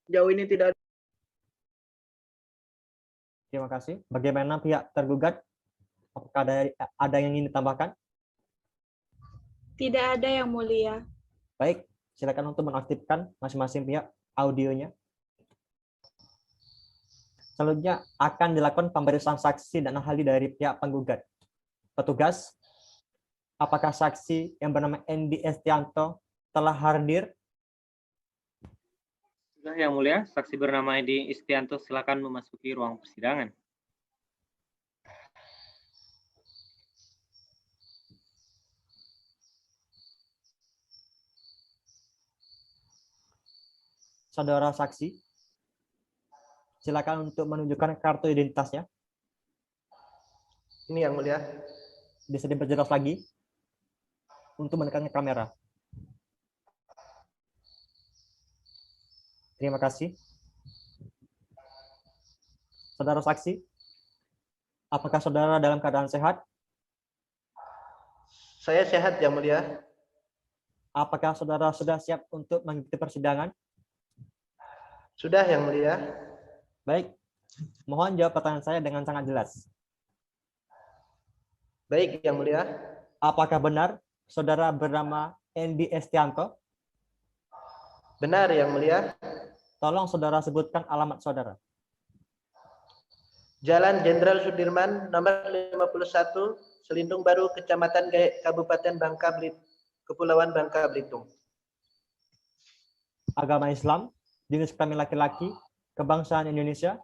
Sejauh ini tidak ada. Terima kasih. Bagaimana pihak tergugat? Apakah ada yang ingin ditambahkan? Tidak ada yang mulia. Baik, silakan untuk menaktifkan masing-masing pihak audionya. Selanjutnya akan dilakukan pemeriksaan saksi dan ahli dari pihak penggugat. Petugas, apakah saksi yang bernama Endi Estianto telah hadir? Sudah yang mulia, saksi bernama Endi Estianto silakan memasuki ruang persidangan. Saudara saksi, silakan untuk menunjukkan kartu identitasnya. Ini yang mulia. Bisa diperjelas lagi untuk menekan kamera. Terima kasih. Saudara saksi, apakah saudara dalam keadaan sehat? Saya sehat yang mulia. Apakah saudara sudah siap untuk mengikuti persidangan? Sudah yang mulia. Baik, mohon jawab pertanyaan saya dengan sangat jelas. Baik yang mulia. Apakah benar saudara bernama Endi Estianto? Benar yang mulia. Tolong saudara sebutkan alamat saudara. Jalan Jenderal Sudirman nomor 51, Selindung Baru, Kecamatan Gaek, Kabupaten Bangka Belitung, Kepulauan Bangka Belitung. Agama Islam, jenis kelamin laki-laki, kebangsaan Indonesia.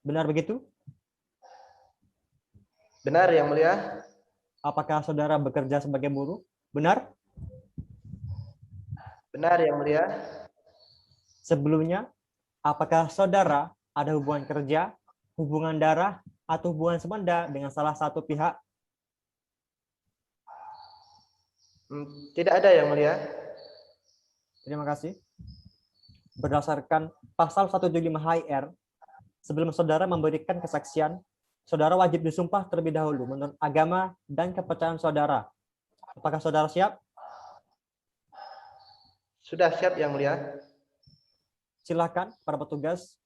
Benar begitu? Benar yang mulia. Apakah saudara bekerja sebagai buruh? Benar? Benar yang mulia. Sebelumnya, apakah saudara ada hubungan kerja, hubungan darah, atau hubungan semenda dengan salah satu pihak? Tidak ada yang mulia. Terima kasih. Berdasarkan pasal 175 HR, sebelum saudara memberikan kesaksian, saudara wajib disumpah terlebih dahulu menurut agama dan kepercayaan saudara. Apakah saudara siap? Sudah siap yang mulia. Silakan para petugas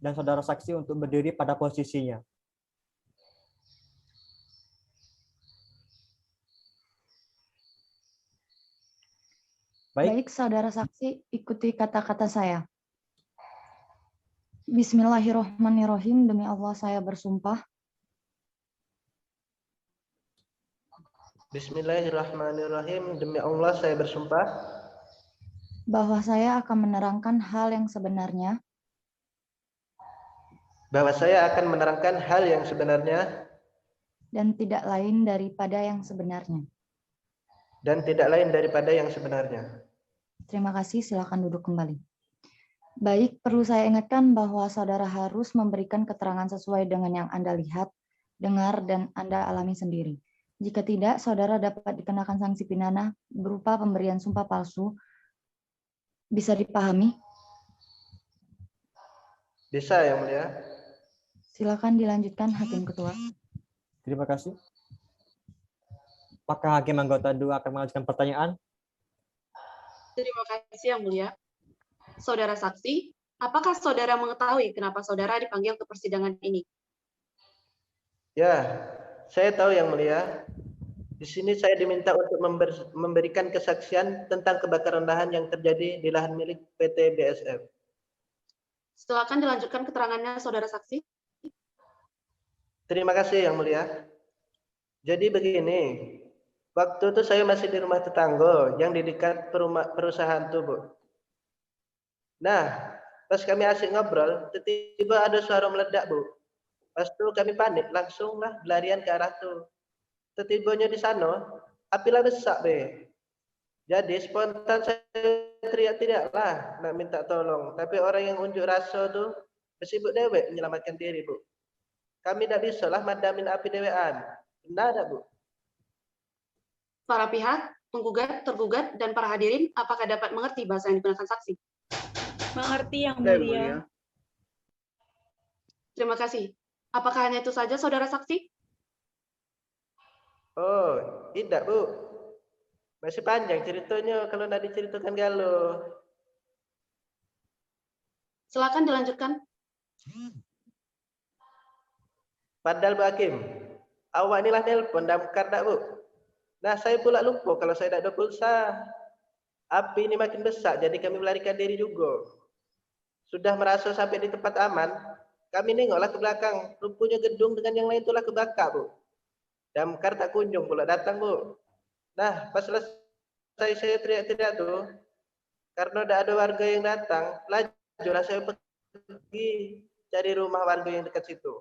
dan saudara saksi untuk berdiri pada posisinya. Baik, saudara saksi, ikuti kata-kata saya. Bismillahirrahmanirrahim, demi Allah saya bersumpah. Bismillahirrahmanirrahim, demi Allah saya bersumpah. Bahwa saya akan menerangkan hal yang sebenarnya. Bahwa saya akan menerangkan hal yang sebenarnya. Dan tidak lain daripada yang sebenarnya. Dan tidak lain daripada yang sebenarnya. Terima kasih, silakan duduk kembali. Baik, perlu saya ingatkan bahwa saudara harus memberikan keterangan sesuai dengan yang Anda lihat, dengar, dan Anda alami sendiri. Jika tidak, saudara dapat dikenakan sanksi pidana berupa pemberian sumpah palsu. Bisa dipahami? Bisa yang mulia. Silakan dilanjutkan Hakim Ketua. Terima kasih. Apakah hakim anggota 2 akan mengajukan pertanyaan? Terima kasih Yang Mulia. Saudara saksi, apakah saudara mengetahui kenapa saudara dipanggil ke persidangan ini? Ya, saya tahu Yang Mulia. Di sini saya diminta untuk memberikan kesaksian tentang kebakaran lahan yang terjadi di lahan milik PT BSF. Silakan dilanjutkan keterangannya, saudara saksi. Terima kasih Yang Mulia. Jadi begini, waktu itu saya masih di rumah tetangga yang di dekat perusahaan itu, Bu. Nah, pas kami asik ngobrol, tiba-tiba ada suara meledak, Bu. Pas itu kami panik, langsunglah berlarian ke arah itu. Setibanya di sana, api lah besar, Be. Jadi spontan saya teriak-teriak lah, nak minta tolong. Tapi orang yang unjuk rasa tuh bersibuk dewek menyelamatkan diri, Bu. Kami tidak bisa lah madamin api dewean. Benar tak, Bu? Para pihak, penggugat, tergugat, dan para hadirin, apakah dapat mengerti bahasa yang digunakan saksi? Mengerti Yang Yang Mulia. Mulia. Terima kasih. Apakah hanya itu saja, saudara saksi? Oh, tidak, Bu. Masih panjang ceritanya kalau nak diceritakan galuh. Silakan dilanjutkan. Padahal Bu Hakim, awak inilah nelpon damkar tak, Bu? Nah, saya pula lupa kalau saya tak ada pulsa. Api ini makin besar, jadi kami melarikan diri juga. Sudah merasa sampai di tempat aman, kami nengoklah ke belakang. Rupanya gedung dengan yang lain itulah kebakar, Bu. Damkar tak kunjung pula datang, Bu. Nah, pas selesai saya teriak-teriak tuh, karena tidak ada warga yang datang, lajulah saya pergi cari rumah warga yang dekat situ.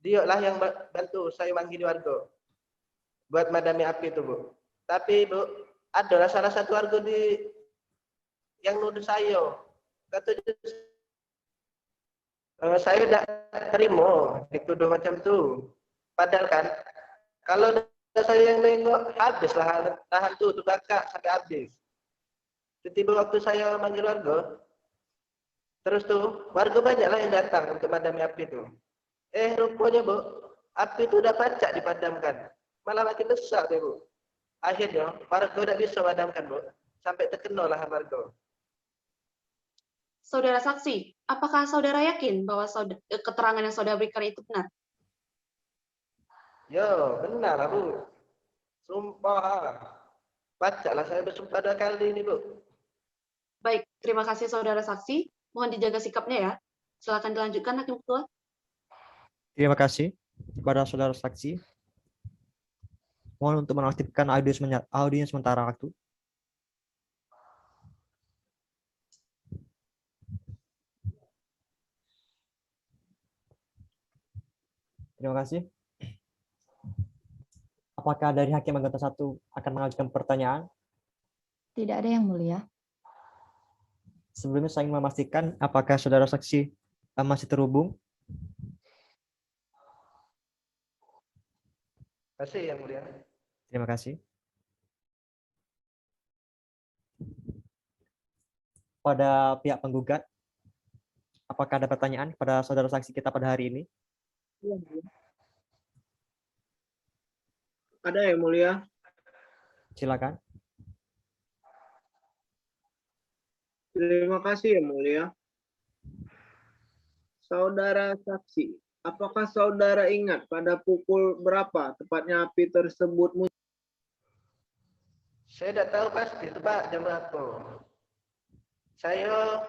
Dia lah yang bantu saya manggil warga buat madami api itu, Bu. Tapi, Bu, adalah salah satu warga yang nuduh saya. Katanya saya tidak terima dituduh macam tu. Padahal kan, kalau saya yang nengok, habislah lahan tu terbakar sampai habis. Tiba-tiba waktu saya manggil warga, terus tuh warga banyaklah yang datang untuk madami api itu. Rupanya, Bu, api itu udah pacak dipadamkan. Malah makin besar deh, Bu. Akhirnya warga tidak bisa padamkan, Bu. Sampai terkena lahan warga. Saudara saksi, apakah saudara yakin bahwa keterangan yang saudara berikan itu benar? Yo, benar lah, Bu. Sumpah. Pacaklah saya bersumpah 2 kali ini, Bu. Baik, terima kasih saudara saksi. Mohon dijaga sikapnya ya. Silakan dilanjutkan, Hakim Ketua. Terima kasih kepada saudara saksi. Mohon untuk menaktifkan audio sementara waktu. Terima kasih. Apakah dari hakim anggota 1 akan mengajukan pertanyaan? Tidak ada Yang Mulia. Sebelumnya saya ingin memastikan apakah saudara saksi masih terhubung? Terima kasih, Yang Mulia. Terima kasih. Pada pihak penggugat, apakah ada pertanyaan kepada saudara saksi kita pada hari ini? Ada Yang Mulia. Silakan. Terima kasih Yang Mulia. Saudara saksi, apakah saudara ingat pada pukul berapa tepatnya api tersebut muncul? Saya tidak tahu pasti itu, Pak, jam berapa. Saya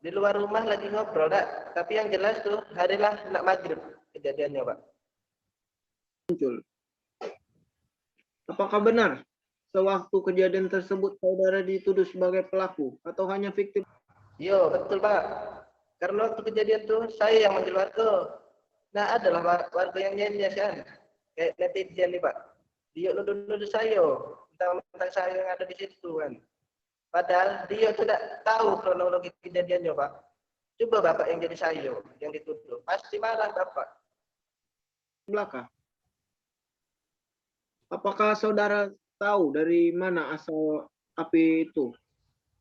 di luar rumah lagi ngobrol, Pak. Tapi yang jelas tuh harilah nak maghrib kejadiannya, Pak. Apakah benar sewaktu kejadian tersebut saudara dituduh sebagai pelaku atau hanya fiktif? Yo, betul, Pak. Karena waktu kejadian tuh saya yang manggil warga. Nah, adalah warga yang nyanyi-nyanyi, kayak netizen nih, Pak. Dia nuduh-nuduh saya tentang saya yang ada di situ kan. Padahal dia tidak tahu kronologi kejadiannya, Pak. Coba Bapak yang jadi saya yang dituduh, pasti marah Bapak. Belakang. Apakah saudara tahu dari mana asal api itu?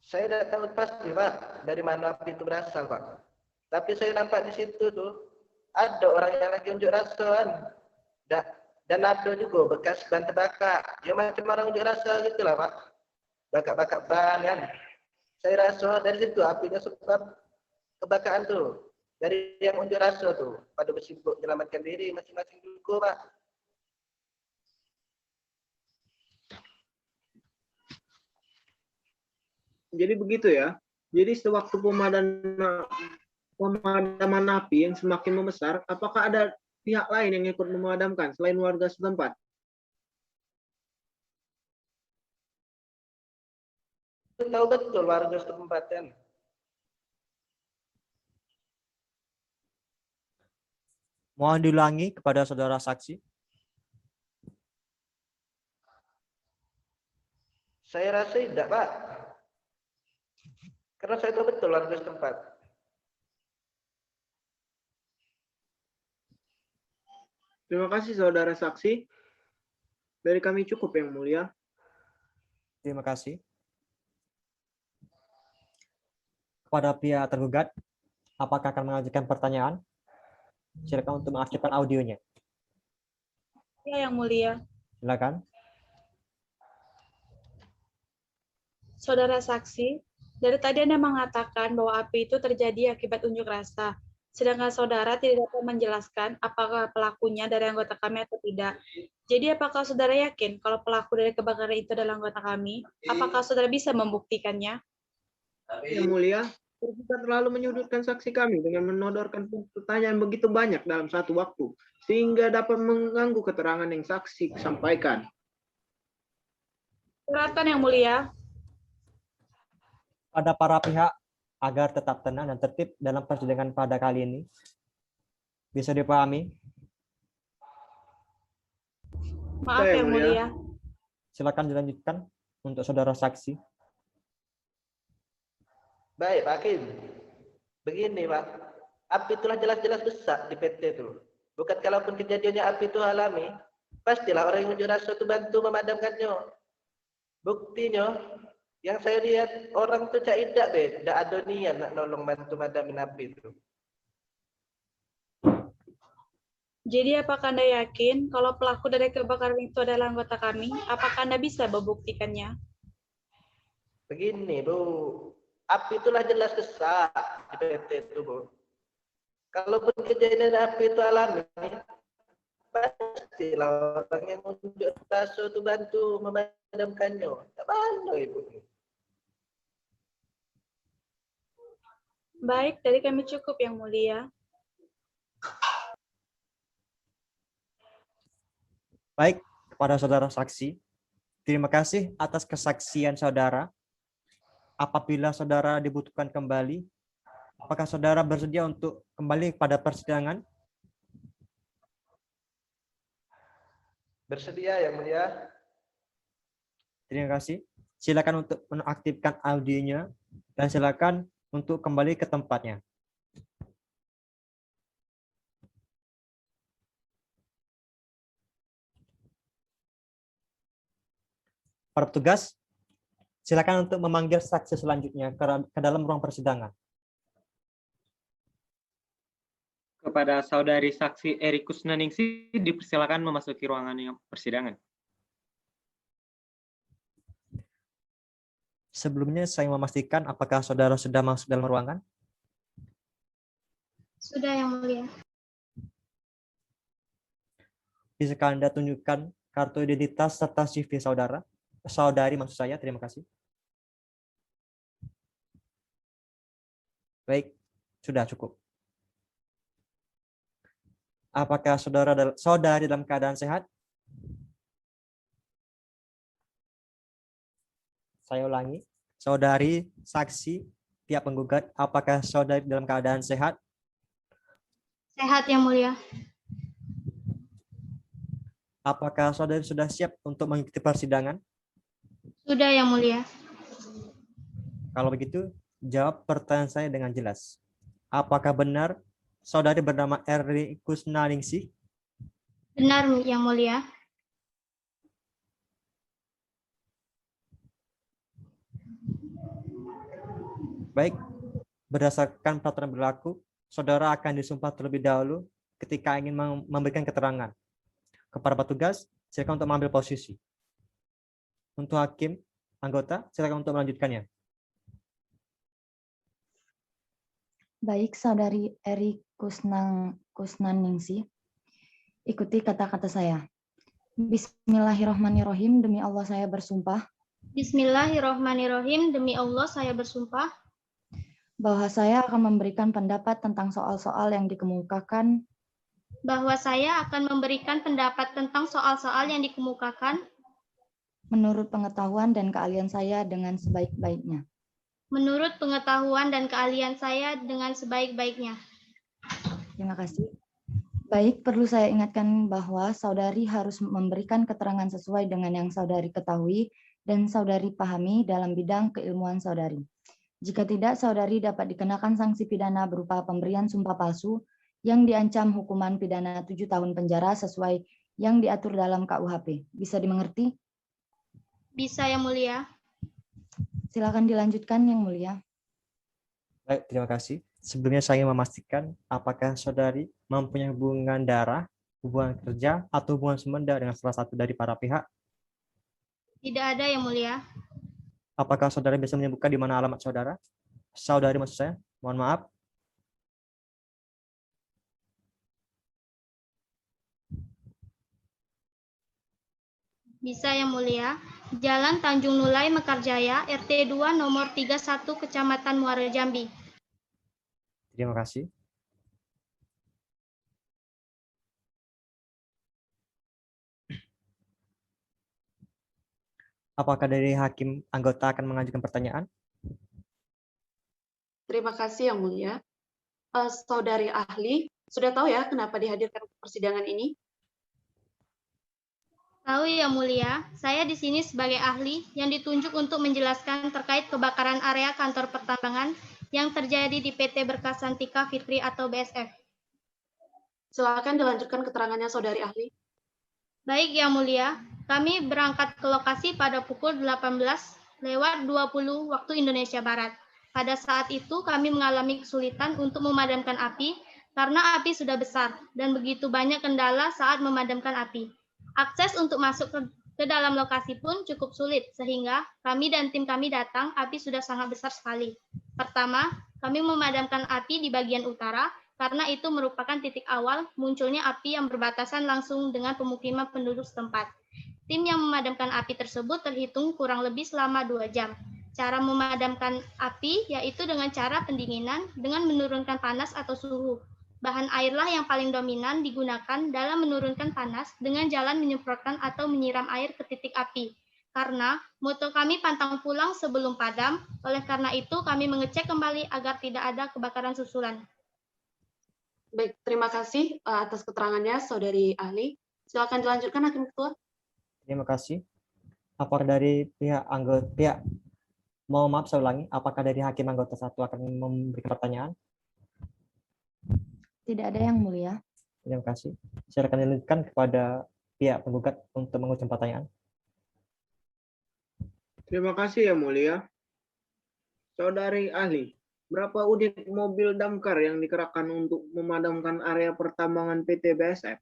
Saya tidak tahu pasti, Pak, dari mana api itu berasal, Pak. Tapi saya nampak di situ tuh ada orang yang lagi unjuk rasa kan. Dan ada juga bekas ban terbakar. Ya macam orang unjuk rasa gitulah Pak. Bakar-bakar ban kan. Saya rasa dari situ apinya sebab kebakaran tuh. Dari yang unjuk rasa tuh. Pada bersibuk menyelamatkan diri masing-masing juga Pak. Jadi begitu ya. Jadi sewaktu pemadaman api yang semakin membesar, apakah ada pihak lain yang ikut memadamkan selain warga setempat? Tahu betul warga setempat kan. Mohon diulangi kepada saudara saksi. Saya rasa tidak Pak. Karena saya tahu betul warga setempat. Terima kasih saudara saksi. Dari kami cukup yang mulia. Terima kasih. Kepada pihak tergugat, apakah akan mengajukan pertanyaan? Silakan untuk mengaktifkan audionya. Ya, yang mulia. Silakan. Saudara saksi, dari tadi Anda mengatakan bahwa api itu terjadi akibat unjuk rasa. Sedangkan saudara tidak dapat menjelaskan apakah pelakunya dari anggota kami atau tidak. Jadi apakah saudara yakin kalau pelaku dari kebakaran itu adalah anggota kami? Apakah saudara bisa membuktikannya? Yang mulia, tergugat terlalu menyudutkan saksi kami dengan menodorkan pertanyaan begitu banyak dalam satu waktu, sehingga dapat mengganggu keterangan yang saksi sampaikan. Suratan yang mulia. Pada para pihak agar tetap tenang dan tertib dalam persidangan pada kali ini. Bisa dipahami? Maaf Saya yang mulia. mulia. Silakan dilanjutkan untuk saudara saksi. Baik Pak Hakim. Begini Pak. Api itulah jelas-jelas besar di PT itu. Bukan kalaupun kejadiannya api itu alami, pastilah orang yang unjuk rasa itu bantu memadamkannya. Buktinya, yang saya lihat orang itu tidak ada niat nak nolong bantu madamin api itu. Jadi apakah Anda yakin kalau pelaku dari kebakaran itu adalah anggota kami? Apakah Anda bisa membuktikannya? Begini Bu, api itulah jelas besar di PT itu Bu. Kalaupun kejadian api itu alami, pastilah orang yang unjuk rasa itu bantu memadamkannya. Tak mana Ibu. Baik, dari kami cukup yang mulia. Baik, kepada saudara saksi, terima kasih atas kesaksian saudara. Apabila saudara dibutuhkan kembali, apakah saudara bersedia untuk kembali pada persidangan? Bersedia yang mulia. Terima kasih. Silakan untuk menaktifkan audionya dan silakan untuk kembali ke tempatnya. Para petugas, silakan untuk memanggil saksi selanjutnya ke dalam ruang persidangan. Kepada saudari saksi Eri Kusnaningsih dipersilakan memasuki ruangan yang persidangan. Sebelumnya saya memastikan apakah saudara sudah masuk dalam ruangan? Sudah yang mulia. Bisakah Anda tunjukkan kartu identitas serta CV saudara? Saudari maksud saya, terima kasih. Baik, sudah cukup. Apakah saudari dalam keadaan sehat? Saya ulangi, saudari saksi pihak penggugat, apakah saudari dalam keadaan sehat? Sehat yang mulia. Apakah saudari sudah siap untuk mengikuti persidangan? Sudah yang mulia. Kalau begitu, jawab pertanyaan saya dengan jelas. Apakah benar saudari bernama Eri Kusnaningsih? Benar yang mulia. Baik, berdasarkan peraturan berlaku, saudara akan disumpah terlebih dahulu ketika ingin memberikan keterangan. Kepada petugas, silakan untuk mengambil posisi. Untuk hakim, anggota, silakan untuk melanjutkannya. Baik, Saudari Eri Kusnaningsih, ikuti kata-kata saya. Bismillahirrahmanirrahim, demi Allah saya bersumpah Bismillahirrohmanirrohim. Demi Allah saya bersumpah bahwa saya akan memberikan pendapat tentang soal-soal yang dikemukakan bahwa saya akan memberikan pendapat tentang soal-soal yang dikemukakan menurut pengetahuan dan keahlian saya dengan sebaik-baiknya. menurut pengetahuan dan keahlian saya dengan sebaik-baiknya. Terima kasih. Baik, perlu saya ingatkan bahwa saudari harus memberikan keterangan sesuai dengan yang saudari ketahui dan saudari pahami dalam bidang keilmuan saudari. Jika tidak, saudari dapat dikenakan sanksi pidana berupa pemberian sumpah palsu yang diancam hukuman pidana 7 tahun penjara sesuai yang diatur dalam KUHP. Bisa dimengerti? Bisa, Yang Mulia. Silakan dilanjutkan, Yang Mulia. Baik, terima kasih. Sebelumnya saya ingin memastikan apakah saudari mempunyai hubungan darah, hubungan kerja, atau hubungan semenda dengan salah satu dari para pihak? Tidak ada, Yang Mulia. Apakah saudara bisa menyebutkan di mana alamat saudara? Saudari maksud saya, mohon maaf. Bisa, Yang Mulia. Jalan Tanjung Nulai, Mekarjaya, RT 2 nomor 31, Kecamatan Muara Jambi. Terima kasih. Apakah dari hakim anggota akan mengajukan pertanyaan? Terima kasih Yang Mulia. Saudari ahli, sudah tahu ya kenapa dihadirkan ke persidangan ini? Tahu, Yang Mulia, saya di sini sebagai ahli yang ditunjuk untuk menjelaskan terkait kebakaran area kantor pertambangan yang terjadi di PT Berkasantika Fitri atau BSF. Silakan dilanjutkan keterangannya Saudari ahli. Baik, Yang Mulia, kami berangkat ke lokasi pada pukul 18:20 waktu Indonesia Barat. Pada saat itu kami mengalami kesulitan untuk memadamkan api karena api sudah besar dan begitu banyak kendala saat memadamkan api. Akses untuk masuk ke dalam lokasi pun cukup sulit sehingga kami dan tim kami datang, api sudah sangat besar sekali. Pertama, kami memadamkan api di bagian utara karena itu merupakan titik awal munculnya api yang berbatasan langsung dengan pemukiman penduduk setempat. Tim yang memadamkan api tersebut terhitung kurang lebih selama 2 jam. Cara memadamkan api yaitu dengan cara pendinginan dengan menurunkan panas atau suhu. Bahan airlah yang paling dominan digunakan dalam menurunkan panas dengan jalan menyemprotkan atau menyiram air ke titik api. Karena moto kami pantang pulang sebelum padam, oleh karena itu kami mengecek kembali agar tidak ada kebakaran susulan. Baik, terima kasih atas keterangannya Saudari ahli. Silakan dilanjutkan Hakim Ketua. Terima kasih. Apakah dari pihak mohon maaf saya ulangi, apakah dari hakim anggota satu akan memberikan pertanyaan? Tidak ada, Yang Mulia. Terima kasih. Silakan dilanjutkan kepada pihak penggugat untuk mengucapkan pertanyaan. Terima kasih Yang Mulia. Saudari ahli, berapa unit mobil damkar yang dikerahkan untuk memadamkan area pertambangan PT BSF?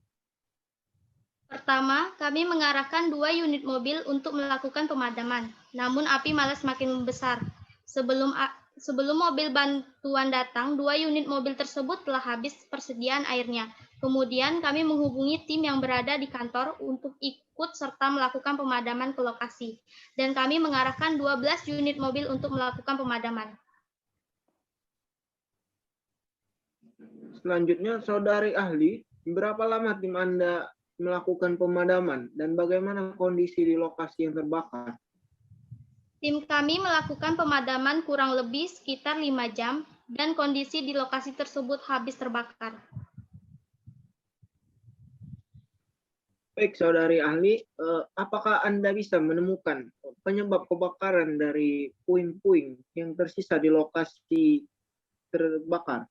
Pertama, kami mengarahkan 2 unit mobil untuk melakukan pemadaman, namun api malah semakin membesar. Sebelum mobil bantuan datang, 2 unit mobil tersebut telah habis persediaan airnya. Kemudian kami menghubungi tim yang berada di kantor untuk ikut serta melakukan pemadaman ke lokasi. Dan kami mengarahkan 12 unit mobil untuk melakukan pemadaman. Selanjutnya, Saudari ahli, berapa lama tim Anda melakukan pemadaman dan bagaimana kondisi di lokasi yang terbakar? Tim kami melakukan pemadaman kurang lebih sekitar 5 jam dan kondisi di lokasi tersebut habis terbakar. Baik, Saudari ahli, apakah Anda bisa menemukan penyebab kebakaran dari puing-puing yang tersisa di lokasi terbakar?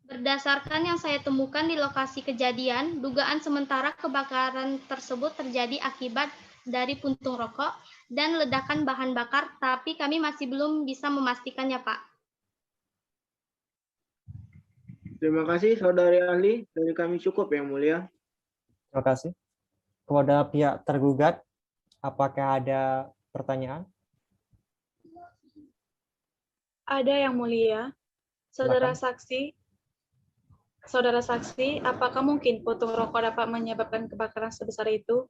Berdasarkan yang saya temukan di lokasi kejadian, dugaan sementara kebakaran tersebut terjadi akibat dari puntung rokok dan ledakan bahan bakar, tapi kami masih belum bisa memastikannya, Pak. Terima kasih, Saudari ahli. Dari kami cukup, Yang Mulia. Terima kasih. Kepada pihak tergugat, apakah ada pertanyaan? Ada yang mulia. Saudara saksi, apakah mungkin puntung rokok dapat menyebabkan kebakaran sebesar itu?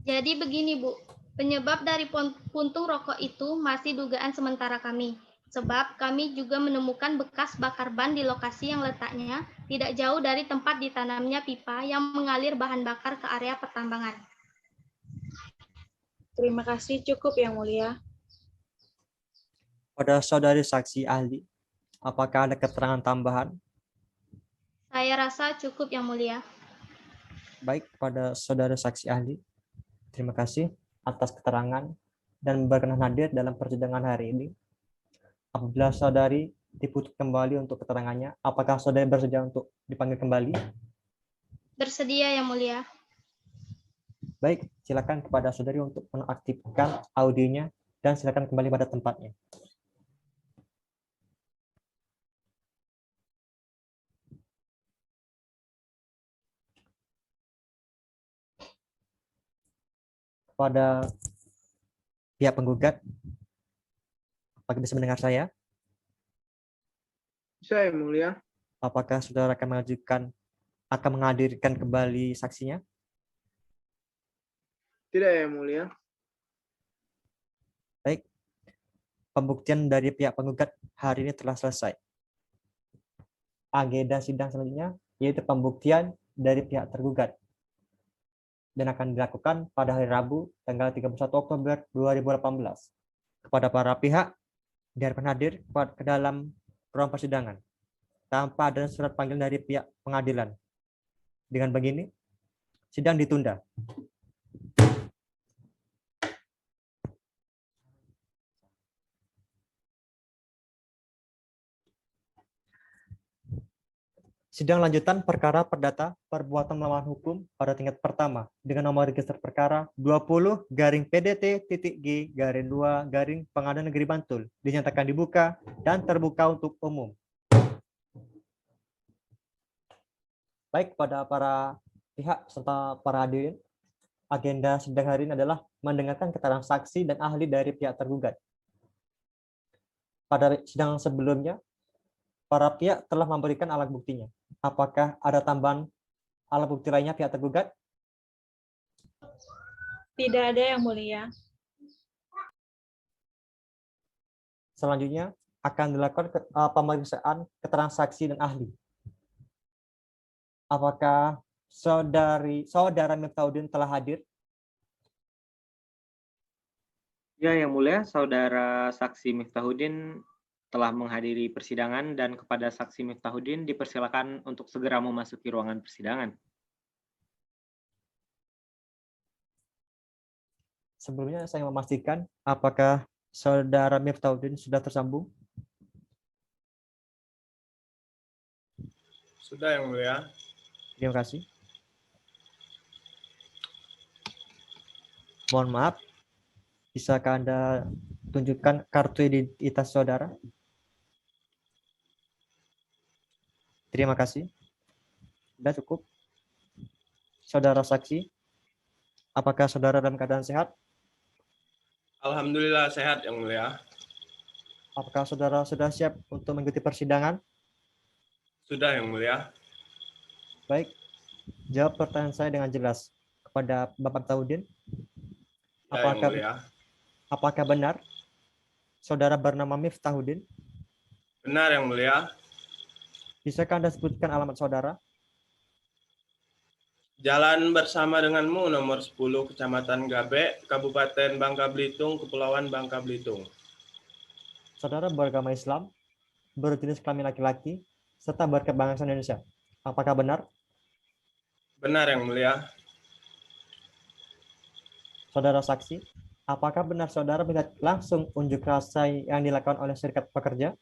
Jadi begini, Bu. Penyebab dari puntung rokok itu masih dugaan sementara kami. Sebab kami juga menemukan bekas bakar ban di lokasi yang letaknya tidak jauh dari tempat ditanamnya pipa yang mengalir bahan bakar ke area pertambangan. Terima kasih, cukup yang mulia. Pada saudari saksi ahli, apakah ada keterangan tambahan? Saya rasa cukup yang mulia. Baik, pada saudara saksi ahli, terima kasih atas keterangan dan berkenan hadir dalam persidangan hari ini. Apabila saudari diputus kembali untuk keterangannya, apakah saudari bersedia untuk dipanggil kembali? Bersedia yang mulia. Baik, silakan kepada saudari untuk menonaktifkan audionya dan silakan kembali pada tempatnya. Kepada pihak penggugat, apakah bisa mendengar saya? Bisa yang mulia. Apakah saudara akan menghadirkan kembali saksinya? Tidak yang mulia. Baik, pembuktian dari pihak penggugat hari ini telah selesai. Agenda sidang selanjutnya yaitu pembuktian dari pihak tergugat dan akan dilakukan pada hari Rabu tanggal 31 Oktober 2018. Kepada para pihak diharapkan hadir ke dalam ruang persidangan tanpa ada surat panggilan dari pihak pengadilan. Dengan begini, sidang ditunda. Sidang lanjutan perkara perdata perbuatan melawan hukum pada tingkat pertama dengan nomor register perkara 20-PDT.G-2 Pengadilan Negeri Bantul dinyatakan dibuka dan terbuka untuk umum. Baik, pada para pihak serta para hadirin, agenda sidang hari ini adalah mendengarkan keterangan saksi dan ahli dari pihak tergugat. Pada sidang sebelumnya, para pihak telah memberikan alat buktinya. Apakah ada tambahan alat bukti lainnya pihak tergugat? Tidak ada yang mulia. Selanjutnya akan dilakukan pemeriksaan keterangan saksi dan ahli. Apakah saudara Miftahuddin telah hadir? Ya, yang mulia, saudara saksi Miftahuddin telah menghadiri persidangan dan kepada saksi Miftahuddin dipersilakan untuk segera memasuki ruangan persidangan. Sebelumnya saya memastikan apakah saudara Miftahuddin sudah tersambung? Sudah yang mulia. Terima kasih. Mohon maaf, bisakah Anda tunjukkan kartu identitas saudara? Terima kasih. Sudah cukup. Saudara saksi, apakah saudara dalam keadaan sehat? Alhamdulillah sehat yang mulia. Apakah saudara sudah siap untuk mengikuti persidangan? Sudah yang mulia. Baik, jawab pertanyaan saya dengan jelas kepada Bapak Miftahuddin. Apakah benar saudara bernama Miftahuddin? Benar yang mulia. Bisakah Anda sebutkan alamat saudara? Jalan Bersama Denganmu nomor 10 Kecamatan Gabe, Kabupaten Bangka Belitung, Kepulauan Bangka Belitung. Saudara beragama Islam, berjenis kelamin laki-laki, serta berkebangsaan Indonesia. Apakah benar? Benar yang mulia. Saudara saksi, apakah benar saudara melihat langsung unjuk rasa yang dilakukan oleh serikat pekerja?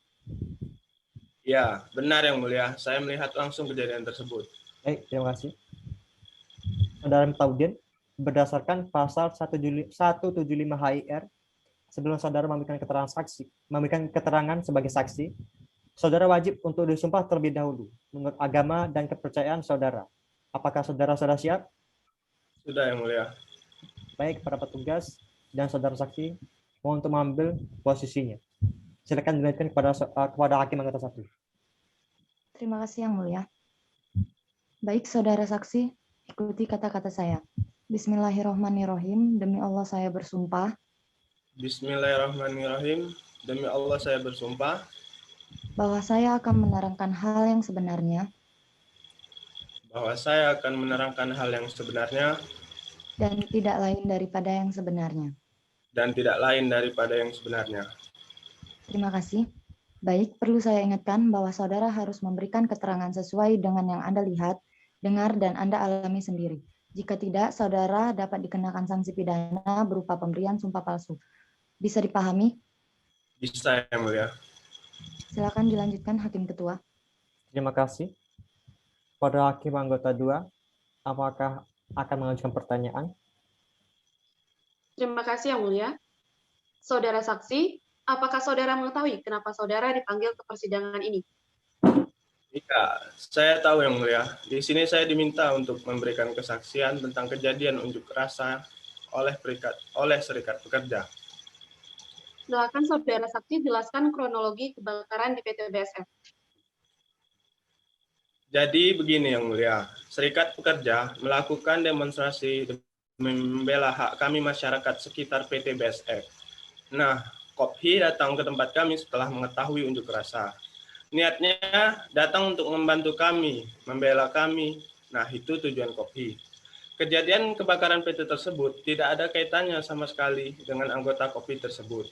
Ya, benar yang mulia. Saya melihat langsung kejadian tersebut. Baik, terima kasih. Saudara Miftahuddin, berdasarkan pasal 175 HIR, sebelum saudara memberikan keterangan sebagai saksi, saudara wajib untuk disumpah terlebih dahulu menurut agama dan kepercayaan saudara. Apakah saudara sudah siap? Sudah, Yang Mulia. Baik, para petugas dan saudara saksi mohon untuk mengambil posisinya. Silakan dilanjutkan kepada hakim anggota 1. Terima kasih Yang Mulia. Baik, saudara saksi, ikuti kata-kata saya. Bismillahirrahmanirrahim. Demi Allah saya bersumpah Bismillahirrahmanirrahim. Demi Allah saya bersumpah bahwa saya akan menerangkan hal yang sebenarnya bahwa saya akan menerangkan hal yang sebenarnya dan tidak lain daripada yang sebenarnya. dan tidak lain daripada yang sebenarnya. Terima kasih. Baik, perlu saya ingatkan bahwa saudara harus memberikan keterangan sesuai dengan yang Anda lihat, dengar, dan Anda alami sendiri. Jika tidak, saudara dapat dikenakan sanksi pidana berupa pemberian sumpah palsu. Bisa dipahami? Bisa, Yang Mulia. Silakan dilanjutkan Hakim Ketua. Terima kasih. Pada hakim anggota 2, apakah akan mengajukan pertanyaan? Terima kasih Yang Mulia. Saudara saksi, apakah saudara mengetahui kenapa saudara dipanggil ke persidangan ini? Iya, saya tahu Yang Mulia. Di sini saya diminta untuk memberikan kesaksian tentang kejadian unjuk rasa oleh Serikat Pekerja. Silakan saudara saksi jelaskan kronologi kebakaran di PT BSF. Jadi begini Yang Mulia, Serikat Pekerja melakukan demonstrasi demi membela hak kami masyarakat sekitar PT BSF. Nah, Kophi datang ke tempat kami setelah mengetahui unjuk rasa. Niatnya datang untuk membantu kami, membela kami. Nah, itu tujuan Kophi. Kejadian kebakaran PT tersebut tidak ada kaitannya sama sekali dengan anggota Kophi tersebut.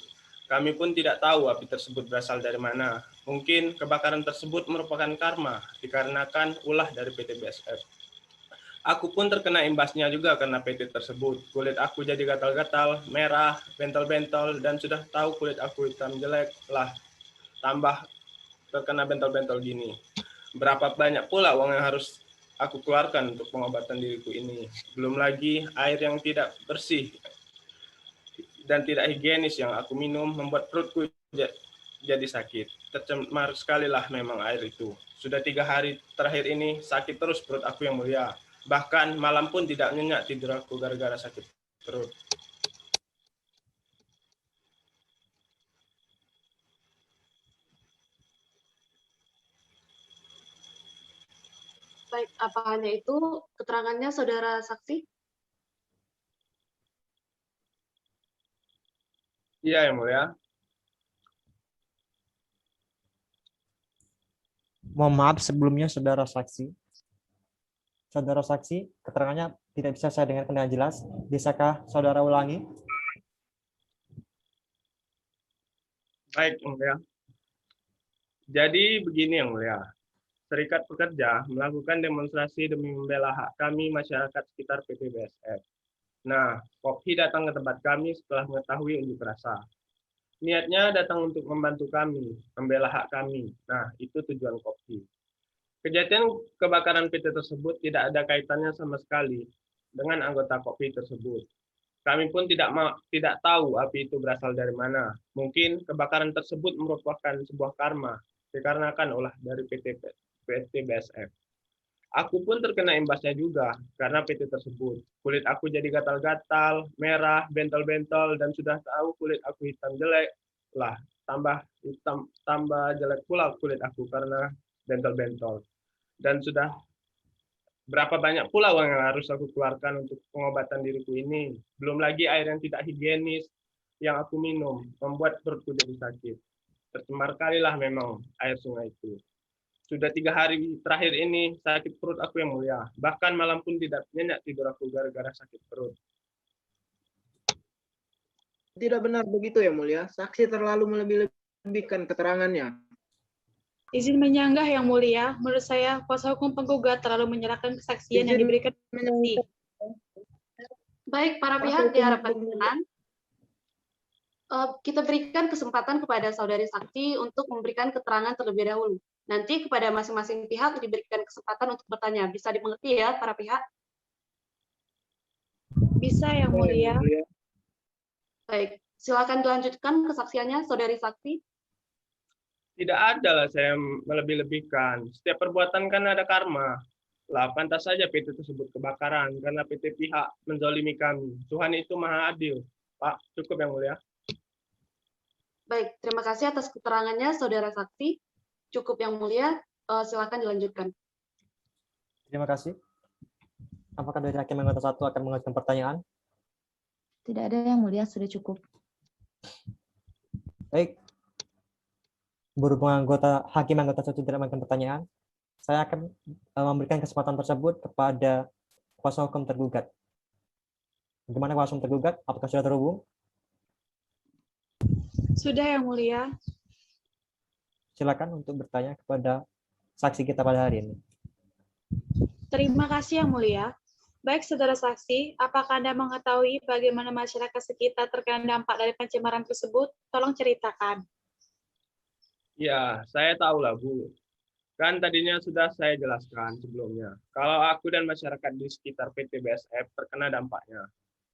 Kami pun tidak tahu api tersebut berasal dari mana. Mungkin kebakaran tersebut merupakan karma, dikarenakan ulah dari PT BSF. Aku pun terkena imbasnya juga karena PT tersebut. Kulit aku jadi gatal-gatal, merah, bentol-bentol, dan sudah tahu kulit aku hitam jelek lah. Tambah terkena bentol-bentol gini. Berapa banyak pula uang yang harus aku keluarkan untuk pengobatan diriku ini. Belum lagi air yang tidak bersih dan tidak higienis yang aku minum membuat perutku jadi sakit. Tercemar sekali lah memang air itu. Sudah 3 hari terakhir ini sakit terus perut aku Yang Mulia. Bahkan malam pun tidak nyenyak tidur aku gara-gara sakit perut. Baik, apa hanya itu keterangannya saudara saksi? Iya Yang Mulia. Mohon maaf sebelumnya saudara saksi. Saudara saksi, keterangannya tidak bisa saya dengarkan dengan jelas. Bisakah saudara ulangi? Baik Yang Mulia. Jadi begini Yang Mulia. Serikat Pekerja melakukan demonstrasi demi membela hak kami masyarakat sekitar PT BSF. Nah, Kophi datang ke tempat kami setelah mengetahui unjuk rasa. Niatnya datang untuk membantu kami, membela hak kami. Nah, itu tujuan Kophi. Kejadian kebakaran PT tersebut tidak ada kaitannya sama sekali dengan anggota Kophi tersebut. Kami pun tidak tahu api itu berasal dari mana. Mungkin kebakaran tersebut merupakan sebuah karma, dikarenakan ulah dari PT BSF. Aku pun terkena imbasnya juga karena PT tersebut. Kulit aku jadi gatal-gatal, merah, bentol-bentol, dan sudah tahu kulit aku hitam jelek lah. Tambah jelek pula kulit aku karena bentol-bentol. Dan sudah berapa banyak pula uang yang harus aku keluarkan untuk pengobatan diriku ini. Belum lagi air yang tidak higienis yang aku minum, membuat perutku jadi sakit. Tercemar kalilah memang air sungai itu. Sudah 3 hari terakhir ini sakit perut aku Yang Mulia. Bahkan malam pun tidak nyenyak tidur aku gara-gara sakit perut. Tidak benar begitu Yang Mulia. Saksi terlalu melebih-lebihkan keterangannya. Izin menyanggah Yang Mulia, menurut saya kuasa hukum penggugat terlalu menyerahkan kesaksian yang diberikan saksi. Baik, para pihak diharapkan tenang. Kita berikan kesempatan kepada saudari saksi untuk memberikan keterangan terlebih dahulu. Nanti kepada masing-masing pihak diberikan kesempatan untuk bertanya. Bisa dimengerti ya, para pihak? Bisa Yang Mulia. Baik, silakan dilanjutkan kesaksiannya, saudari saksi. Tidak ada lah saya melebih-lebihkan. Setiap perbuatan kan ada karma. Lah, pantas saja PT tersebut kebakaran karena PT pihak menzalimi kami. Tuhan itu maha adil. Pak, cukup yang mulia. Baik, terima kasih atas keterangannya, saudara saksi. Cukup yang mulia, silakan dilanjutkan. Terima kasih. Apakah dari hakim anggota 1 akan mengajukan pertanyaan? Tidak ada yang mulia, sudah cukup. Baik. Berhubung hakim anggota 1 tidak mengajukan pertanyaan, saya akan memberikan kesempatan tersebut kepada kuasa hukum tergugat. Bagaimana kuasa hukum tergugat? Apakah sudah terhubung? Sudah yang mulia. Silakan untuk bertanya kepada saksi kita pada hari ini. Terima kasih yang mulia. Baik saudara saksi, apakah Anda mengetahui bagaimana masyarakat sekitar terkena dampak dari pencemaran tersebut? Tolong ceritakan. Ya, saya tahu lah, Bu. Kan tadinya sudah saya jelaskan sebelumnya. Kalau aku dan masyarakat di sekitar PT BSF terkena dampaknya.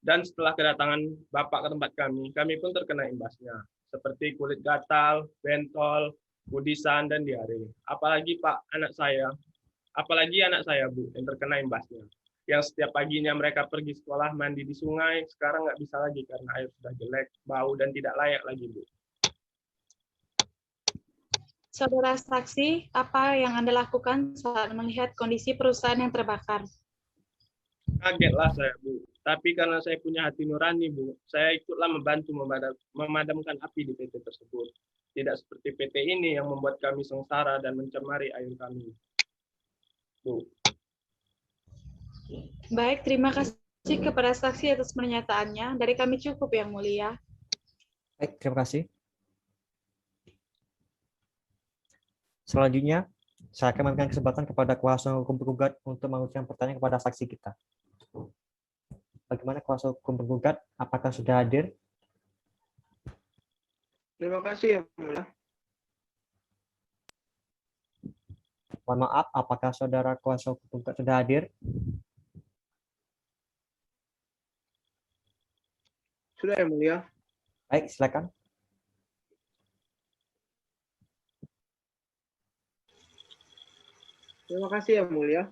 Dan setelah kedatangan Bapak ke tempat kami pun terkena imbasnya. Seperti kulit gatal, bentol, kudisan, dan diare. Apalagi anak saya, Bu, yang terkena imbasnya. Yang setiap paginya mereka pergi sekolah mandi di sungai, sekarang nggak bisa lagi karena air sudah jelek, bau, dan tidak layak lagi, Bu. Saudara saksi, apa yang Anda lakukan saat melihat kondisi perusahaan yang terbakar? Kagetlah saya, Bu. Tapi karena saya punya hati nurani, Bu, saya ikutlah membantu memadamkan api di PT tersebut. Tidak seperti PT ini yang membuat kami sengsara dan mencemari air kami. Bu. Baik, terima kasih kepada saksi atas pernyataannya. Dari kami cukup yang mulia. Baik, terima kasih. Selanjutnya, saya akan memberikan kesempatan kepada kuasa hukum penggugat untuk mengajukan pertanyaan kepada saksi kita. Bagaimana kuasa hukum penggugat? Apakah sudah hadir? Terima kasih yang mulia. Mohon maaf, apakah saudara kuasa hukum penggugat sudah hadir? Sudah yang mulia. Baik, silakan. Terima kasih yang mulia.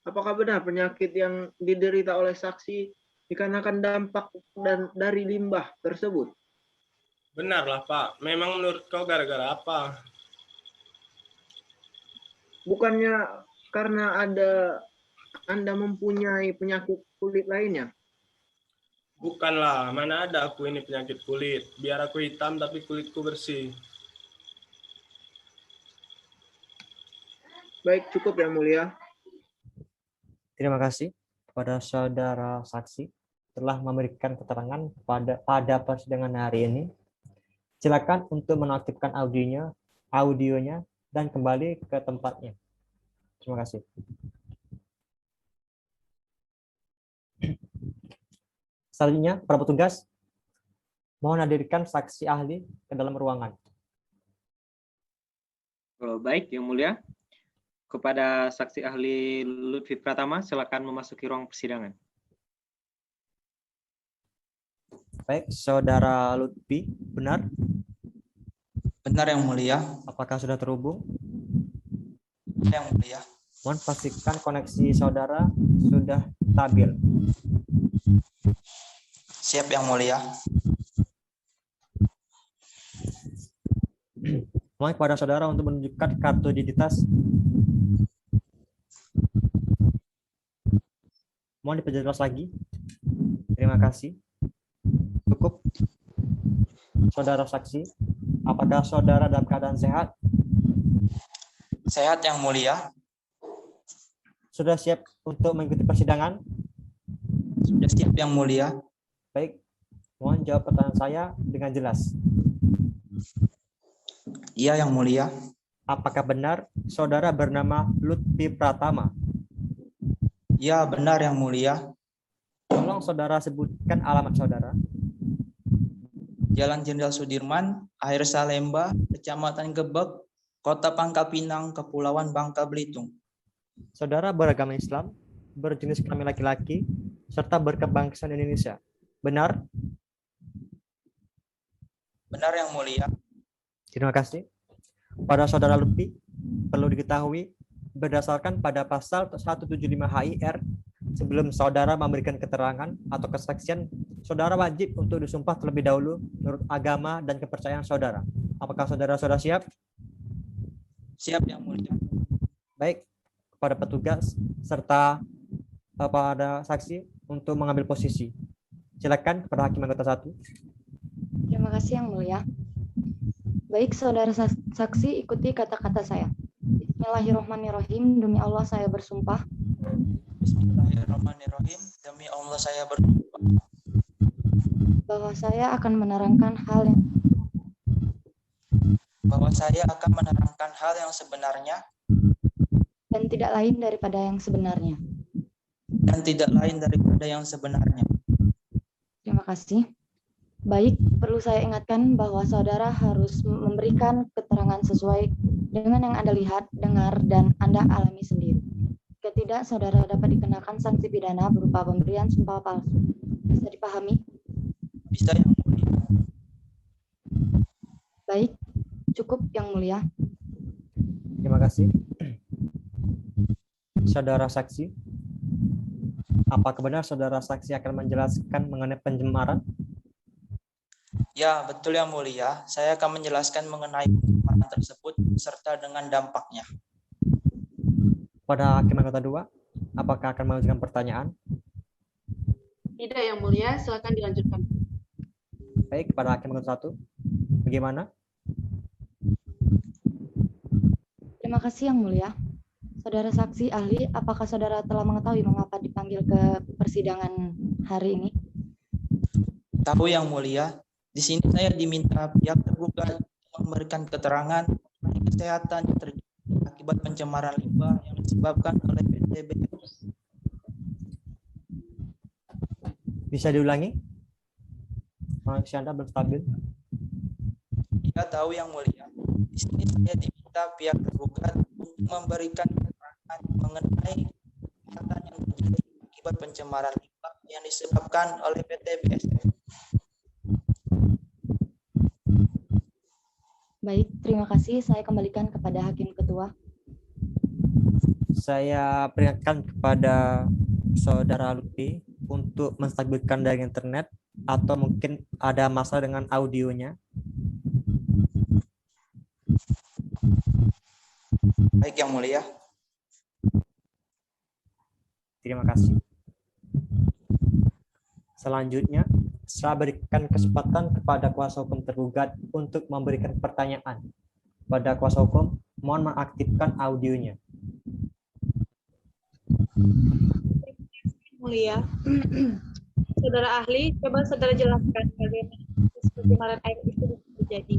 Apakah benar penyakit yang diderita oleh saksi dikarenakan dampak dari limbah tersebut? Benarlah, Pak. Memang menurut kau gara-gara apa? Bukannya karena Anda mempunyai penyakit kulit lainnya? Bukanlah, mana ada aku ini penyakit kulit. Biar aku hitam tapi kulitku bersih. Baik, cukup yang mulia. Terima kasih kepada saudara saksi telah memberikan keterangan pada persidangan hari ini. Silakan untuk menaktifkan audionya dan kembali ke tempatnya. Terima kasih. Selanjutnya, para petugas, mohon hadirkan saksi ahli ke dalam ruangan. Baik, yang mulia. Kepada saksi ahli Lutfi Pratama, silakan memasuki ruang persidangan. Baik, saudara Lutfi, benar? Benar yang mulia. Apakah sudah terhubung? Yang mulia. Mohon pastikan koneksi saudara sudah stabil. Siap yang mulia. Mohon kepada saudara untuk menunjukkan kartu identitas. Mohon diperjelas lagi. Terima kasih. Cukup. Saudara saksi, apakah saudara dalam keadaan sehat? Sehat yang mulia. Sudah siap untuk mengikuti persidangan? Sudah siap yang mulia. Baik. Mohon jawab pertanyaan saya dengan jelas. Iya yang mulia. Apakah benar saudara bernama Lutfi Pratama? Iya benar yang mulia. Tolong saudara sebutkan alamat saudara. Jalan Jenderal Sudirman, Akhir Salemba, Kecamatan Gebek, Kota Pangkal Pinang, Kepulauan Bangka Belitung. Saudara beragama Islam, berjenis kelamin laki-laki, serta berkebangsaan Indonesia. Benar? Benar yang mulia. Terima kasih. Pada saudara Lutfi, perlu diketahui berdasarkan pada pasal 175 HIR, sebelum saudara memberikan keterangan atau kesaksian, saudara wajib untuk disumpah terlebih dahulu menurut agama dan kepercayaan saudara. Apakah saudara sudah siap? Siap Yang Mulia. Baik, kepada petugas serta pada saksi untuk mengambil posisi. Silakan kepada Hakim Anggota 1. Terima kasih Yang Mulia. Baik, saudara saksi, ikuti kata-kata saya. Bismillahirrahmanirrahim. Demi Allah saya bersumpah. Bismillahirrahmanirrahim. Demi Allah saya bersumpah Bahwa saya akan menerangkan hal yang sebenarnya dan tidak lain daripada yang sebenarnya. Terima kasih. Baik, perlu saya ingatkan bahwa saudara harus memberikan keterangan sesuai dengan yang Anda lihat, dengar, dan Anda alami sendiri. Jika tidak, saudara dapat dikenakan sanksi pidana berupa pemberian sumpah palsu. Bisa dipahami? Bisa Yang Mulia. Baik, cukup Yang Mulia. Terima kasih. Saudara saksi, apakah benar saudara saksi akan menjelaskan mengenai pencemaran? Ya, betul Yang Mulia. Saya akan menjelaskan mengenai pencemaran tersebut serta dengan dampaknya. Pada Hakim Anggota 2, apakah akan mengajukan pertanyaan? Tidak Yang Mulia, silakan dilanjutkan. Baik, kepada Hakim Anggota 1, bagaimana? Terima kasih Yang Mulia. Saudara saksi ahli, apakah saudara telah mengetahui mengapa dipanggil ke persidangan hari ini? Tahu Yang Mulia. Di sini saya diminta pihak tergugat memberikan keterangan mengenai kesehatan yang terjadi akibat pencemaran limbah yang disebabkan oleh PT BSF. Bisa diulangi? Koneksi Anda belum stabil. Ya, tahu Yang Mulia. Di sini saya diminta pihak tergugat untuk memberikan keterangan mengenai kesehatan yang terjadi akibat pencemaran limbah yang disebabkan oleh PT BSF. Baik, terima kasih. Saya kembalikan kepada Hakim Ketua. Saya peringatkan kepada saudara Lutfi untuk menstabilkan dari internet atau mungkin ada masalah dengan audionya. Baik Yang Mulia. Terima kasih. Selanjutnya, saya berikan kesempatan kepada kuasa hukum tergugat untuk memberikan pertanyaan. Pada kuasa hukum, mohon mengaktifkan audionya. Mulia. Saudara ahli, coba saudara jelaskan bagaimana pencemaran air itu terjadi.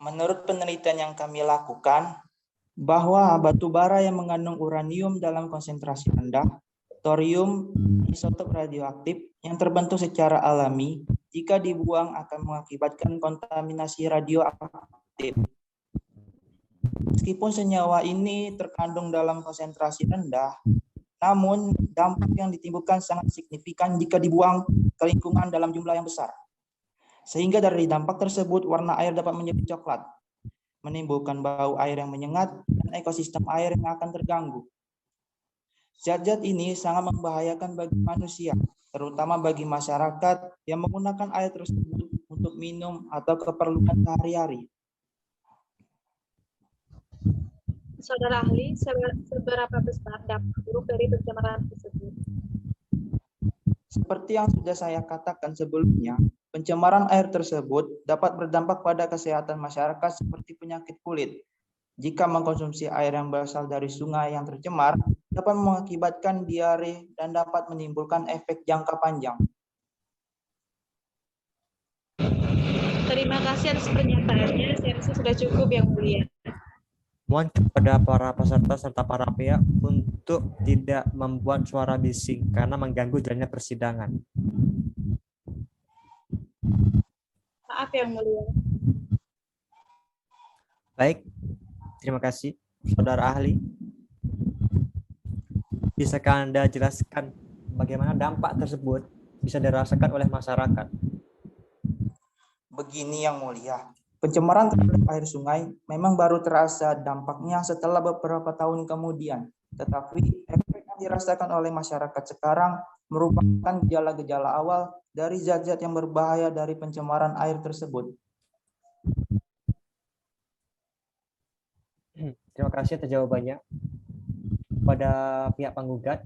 Menurut penelitian yang kami lakukan, bahwa batu bara yang mengandung uranium dalam konsentrasi rendah, thorium, isotop radioaktif yang terbentuk secara alami, jika dibuang akan mengakibatkan kontaminasi radioaktif. Meskipun senyawa ini terkandung dalam konsentrasi rendah, namun dampak yang ditimbulkan sangat signifikan jika dibuang ke lingkungan dalam jumlah yang besar. Sehingga dari dampak tersebut warna air dapat menjadi coklat, menimbulkan bau air yang menyengat dan ekosistem air yang akan terganggu. Zat-zat ini sangat membahayakan bagi manusia, terutama bagi masyarakat yang menggunakan air tersebut untuk minum atau keperluan sehari-hari. Saudara ahli, seberapa besar dampak buruk dari pencemaran tersebut? Seperti yang sudah saya katakan sebelumnya, pencemaran air tersebut dapat berdampak pada kesehatan masyarakat seperti penyakit kulit. Jika mengkonsumsi air yang berasal dari sungai yang tercemar, dapat mengakibatkan diare dan dapat menimbulkan efek jangka panjang. Terima kasih atas pernyataannya. Saya rasa sudah cukup Yang Mulia. Mohon kepada para peserta serta para pihak untuk tidak membuat suara bising karena mengganggu jalannya persidangan. Maaf Yang Mulia. Baik, terima kasih, saudara ahli. Bisakah Anda jelaskan bagaimana dampak tersebut? bisa dirasakan oleh masyarakat? Begini Yang Mulia, Pencemaran air Pencemaran terhadap air sungai memang baru terasa dampaknya setelah beberapa tahun kemudian, tetapi efek yang dirasakan oleh masyarakat sekarang merupakan gejala-gejala awal dari zat-zat yang berbahaya dari pencemaran air tersebut. Terima kasih atas jawabannya. Pada pihak penggugat,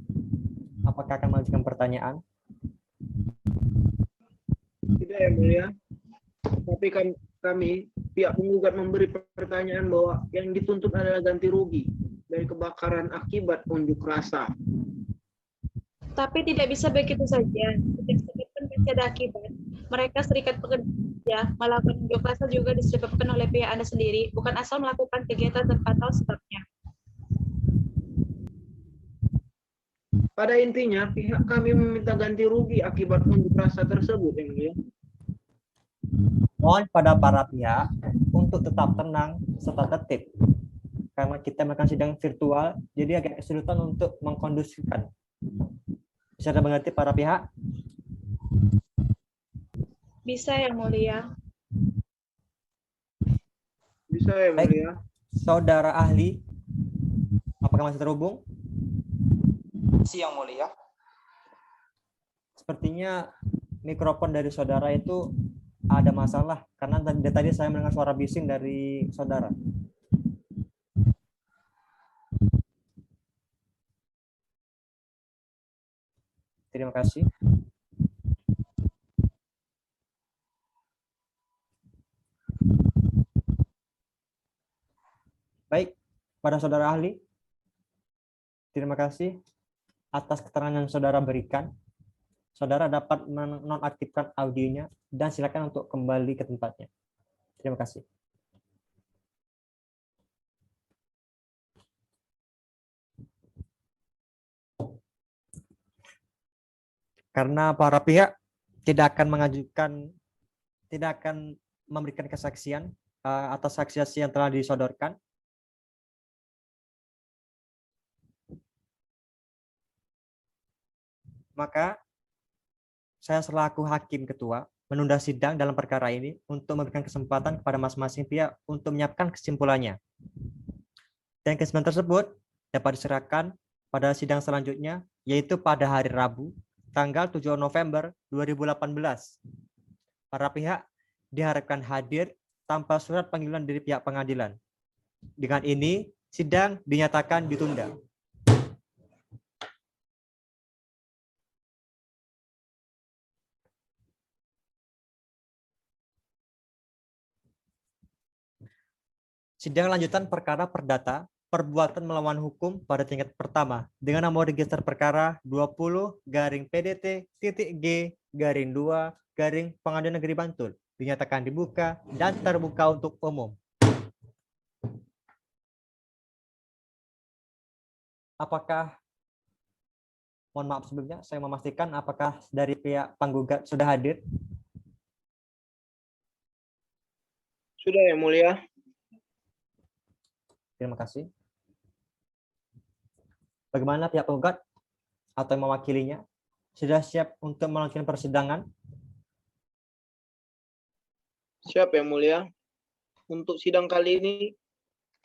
apakah akan mengajukan pertanyaan? Tidak, Yang Mulia. Tapi kami pihak penggugat memberi pertanyaan bahwa yang dituntut adalah ganti rugi dari kebakaran akibat unjuk rasa. Tapi tidak bisa begitu saja. Setiap sakit pun pasti ada akibat. Mereka serikat pekerja melakukan unjuk rasa juga disebabkan oleh pihak Anda sendiri, bukan asal melakukan kegiatan tanpa tahu sebabnya. Pada intinya, pihak kami meminta ganti rugi akibat unjuk rasa tersebut, Yang Mulia. Mohon pada para pihak untuk tetap tenang serta tertib. Karena kita melakukan sidang virtual, jadi agak kesulitan untuk mengkondusifkan. Bisa mengerti para pihak? Bisa, Yang Mulia. Bisa, Yang Mulia. Saudara ahli, apakah masih terhubung? Masih, Yang Mulia. Sepertinya mikrofon dari saudara itu ada masalah, karena tadi saya mendengar suara bising dari saudara. Terima kasih. Baik, pada saudara ahli, terima kasih atas keterangan yang saudara berikan. Saudara dapat menonaktifkan audionya dan silakan untuk kembali ke tempatnya. Terima kasih. Karena para pihak tidak akan memberikan kesaksian atas saksi-saksi yang telah disodorkan. Maka saya selaku hakim ketua menunda sidang dalam perkara ini untuk memberikan kesempatan kepada masing-masing pihak untuk menyiapkan kesimpulannya. Dan kesimpulan tersebut dapat diserahkan pada sidang selanjutnya, yaitu pada hari Rabu, tanggal 7 November 2018. Para pihak diharapkan hadir tanpa surat panggilan dari pihak pengadilan. Dengan ini, sidang dinyatakan ditunda. Sidang lanjutan perkara perdata perbuatan melawan hukum pada tingkat pertama dengan nomor register perkara 20-PDT.G-2 Pengadilan Negeri Bantul dinyatakan dibuka dan terbuka untuk umum. Apakah, mohon maaf sebelumnya, saya memastikan apakah dari pihak penggugat sudah hadir? Sudah, Yang Mulia. Terima kasih. Bagaimana pihak penggugat atau yang mewakilinya sudah siap untuk melanjutkan persidangan? Siap, Yang Mulia. Untuk sidang kali ini,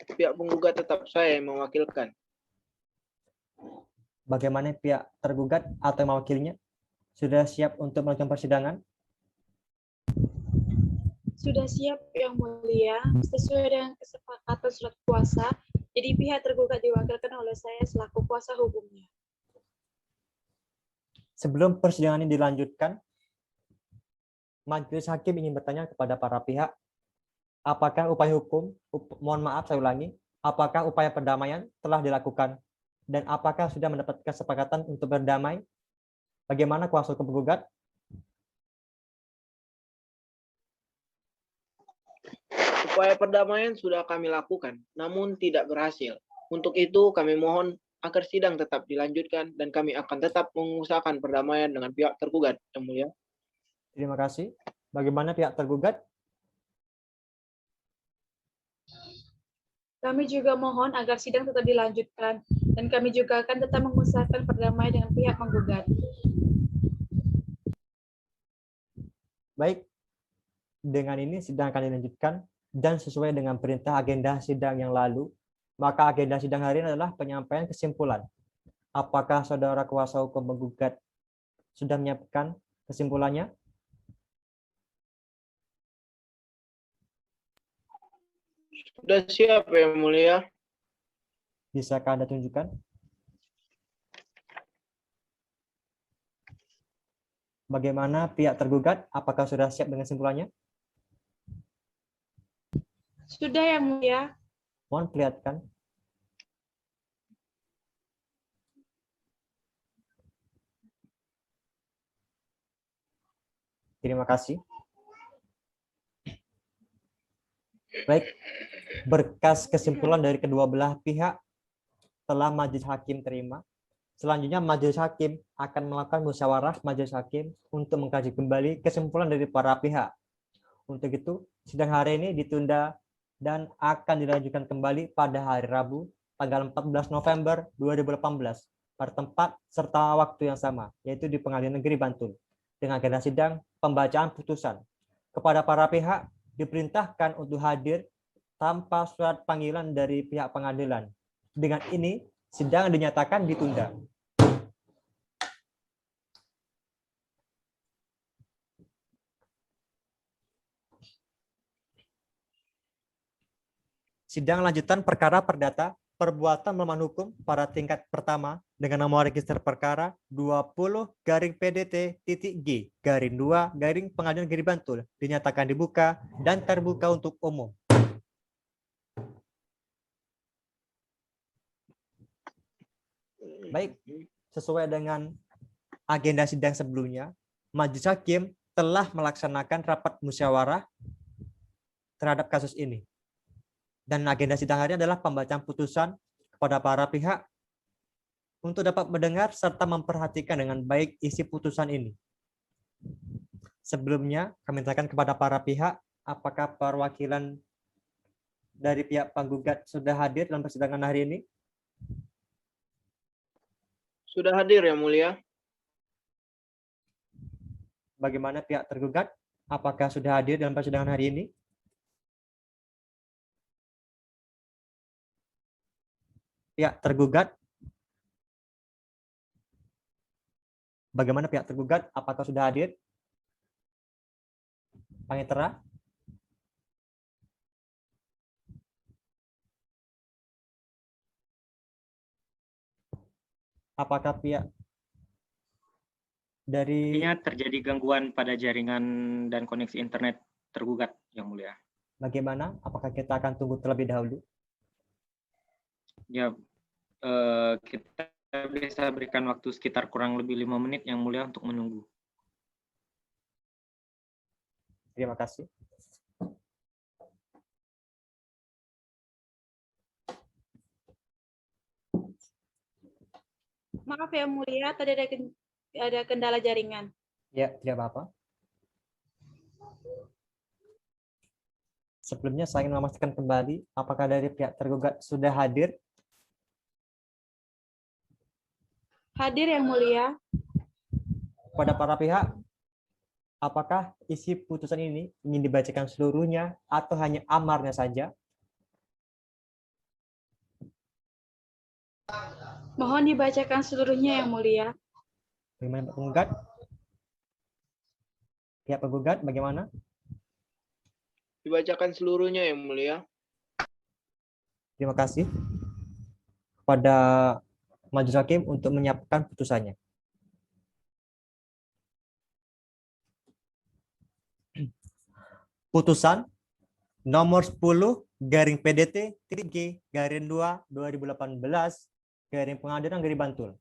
pihak penggugat tetap saya yang mewakilkan. Bagaimana pihak tergugat atau yang mewakilinya sudah siap untuk melanjutkan persidangan? Sudah siap, Yang Mulia, sesuai dengan kesepakatan surat kuasa. Jadi pihak tergugat diwakilkan oleh saya selaku kuasa hukumnya. Sebelum persidangan ini dilanjutkan, majelis hakim ingin bertanya kepada para pihak, apakah upaya hukum, mohon maaf saya ulangi, apakah upaya perdamaian telah dilakukan dan apakah sudah mendapat kesepakatan untuk berdamai? Bagaimana kuasa hukum penggugat? Upaya perdamaian sudah kami lakukan, namun tidak berhasil. Untuk itu, kami mohon agar sidang tetap dilanjutkan dan kami akan tetap mengusahakan perdamaian dengan pihak tergugat, Yang Mulia. Terima kasih. Bagaimana pihak tergugat? Kami juga mohon agar sidang tetap dilanjutkan dan kami juga akan tetap mengusahakan perdamaian dengan pihak penggugat. Baik. Dengan ini sidang akan dilanjutkan. dan sesuai dengan perintah agenda sidang yang lalu, maka agenda sidang hari ini adalah penyampaian kesimpulan. Apakah saudara kuasa hukum penggugat sudah menyiapkan kesimpulannya? Sudah siap yang mulia. Bisakah Anda tunjukkan? Bagaimana pihak tergugat? Apakah sudah siap dengan kesimpulannya? Sudah yang mulia. Mohon perlihatkan. Terima kasih. Baik, berkas kesimpulan dari kedua belah pihak telah majelis hakim terima. Selanjutnya majelis hakim akan melakukan musyawarah majelis hakim untuk mengkaji kembali kesimpulan dari para pihak. Untuk itu, sidang hari ini ditunda dan akan dilanjutkan kembali pada hari Rabu, tanggal 14 November 2018, pada tempat serta waktu yang sama, yaitu di Pengadilan Negeri Bantul, dengan agenda sidang pembacaan putusan. Kepada para pihak, diperintahkan untuk hadir tanpa surat panggilan dari pihak pengadilan. Dengan ini, sidang dinyatakan ditunda. Sidang lanjutan perkara perdata perbuatan melawan hukum pada tingkat pertama dengan nomor register perkara 20-PDT.G-2 Pengadilan Negeri Bantul dinyatakan dibuka dan terbuka untuk umum. Baik, sesuai dengan agenda sidang sebelumnya, majelis hakim telah melaksanakan rapat musyawarah terhadap kasus ini. Dan agenda sidang hari ini adalah pembacaan putusan kepada para pihak untuk dapat mendengar serta memperhatikan dengan baik isi putusan ini. Sebelumnya, kami tanyakan kepada para pihak, apakah perwakilan dari pihak penggugat sudah hadir dalam persidangan hari ini? Sudah hadir yang mulia. Bagaimana pihak tergugat? Apakah sudah hadir dalam persidangan hari ini? Pihak tergugat, bagaimana pihak tergugat? Apakah sudah hadir? Panitera? Apakah pihak dari... Artinya terjadi gangguan pada jaringan dan koneksi internet tergugat, yang mulia. Bagaimana? Apakah kita akan tunggu terlebih dahulu? Ya, kita bisa berikan waktu sekitar kurang lebih 5 menit yang mulia untuk menunggu. Terima kasih. Maaf yang mulia, tadi ada kendala jaringan. Ya, tidak apa-apa. Sebelumnya saya ingin memastikan kembali apakah dari pihak tergugat sudah hadir. Hadir yang mulia. Pada para pihak, apakah isi putusan ini ingin dibacakan seluruhnya atau hanya amarnya saja? Mohon dibacakan seluruhnya yang mulia. Bagaimana Pak Penggugat? Pihak penggugat bagaimana? Dibacakan seluruhnya yang mulia. Terima kasih kepada majelis hakim untuk menyiapkan putusannya. Putusan nomor 10/PDT.G-2/2018 Pengadilan Negeri Bantul.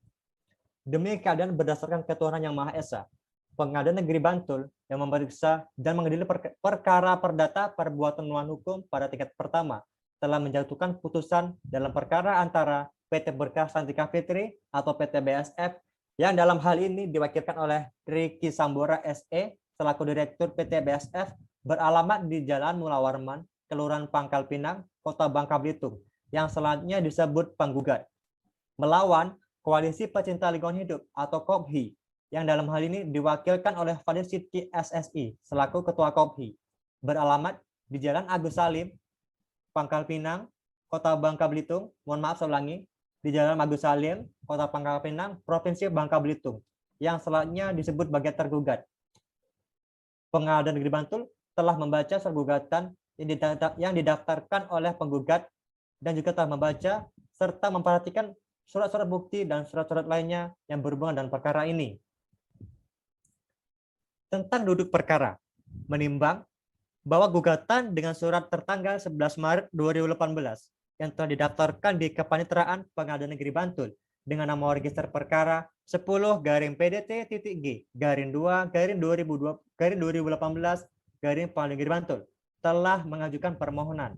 Demi keadaan berdasarkan ketuhanan yang Maha Esa, Pengadilan Negeri Bantul yang memeriksa dan mengadili perkara perdata perbuatan melawan hukum pada tingkat pertama telah menjatuhkan putusan dalam perkara antara PT Berkah Santika Fitri atau PT BSF yang dalam hal ini diwakilkan oleh Riki Sambora SE selaku Direktur PT BSF beralamat di Jalan Mula Warman, Kelurahan Pangkal Pinang, Kota Bangka Belitung, yang selanjutnya disebut penggugat, melawan Koalisi Pecinta Lingkungan Hidup atau KOPHI, yang dalam hal ini diwakilkan oleh Fadil Sidki SSI selaku Ketua KOPHI, beralamat di Jalan Agus Salim, Pangkal Pinang, Kota Bangka Belitung. Mohon maaf, saya ulangi. Di Jalan Agus Salim, Kota Pangkal Pinang, Provinsi Bangka Belitung, yang selanjutnya disebut sebagai tergugat. Pengadilan Negeri Bantul telah membaca surat gugatan yang didaftarkan oleh penggugat dan juga telah membaca serta memperhatikan surat-surat bukti dan surat-surat lainnya yang berhubungan dengan perkara ini. Tentang duduk perkara, menimbang bahwa gugatan dengan surat tertanggal 11 Maret 2018 yang telah didaftarkan di Kepaniteraan Pengadilan Negeri Bantul dengan nomor register perkara 10-PDT-G-2-2018-Pengadilan Negeri Bantul telah mengajukan permohonan.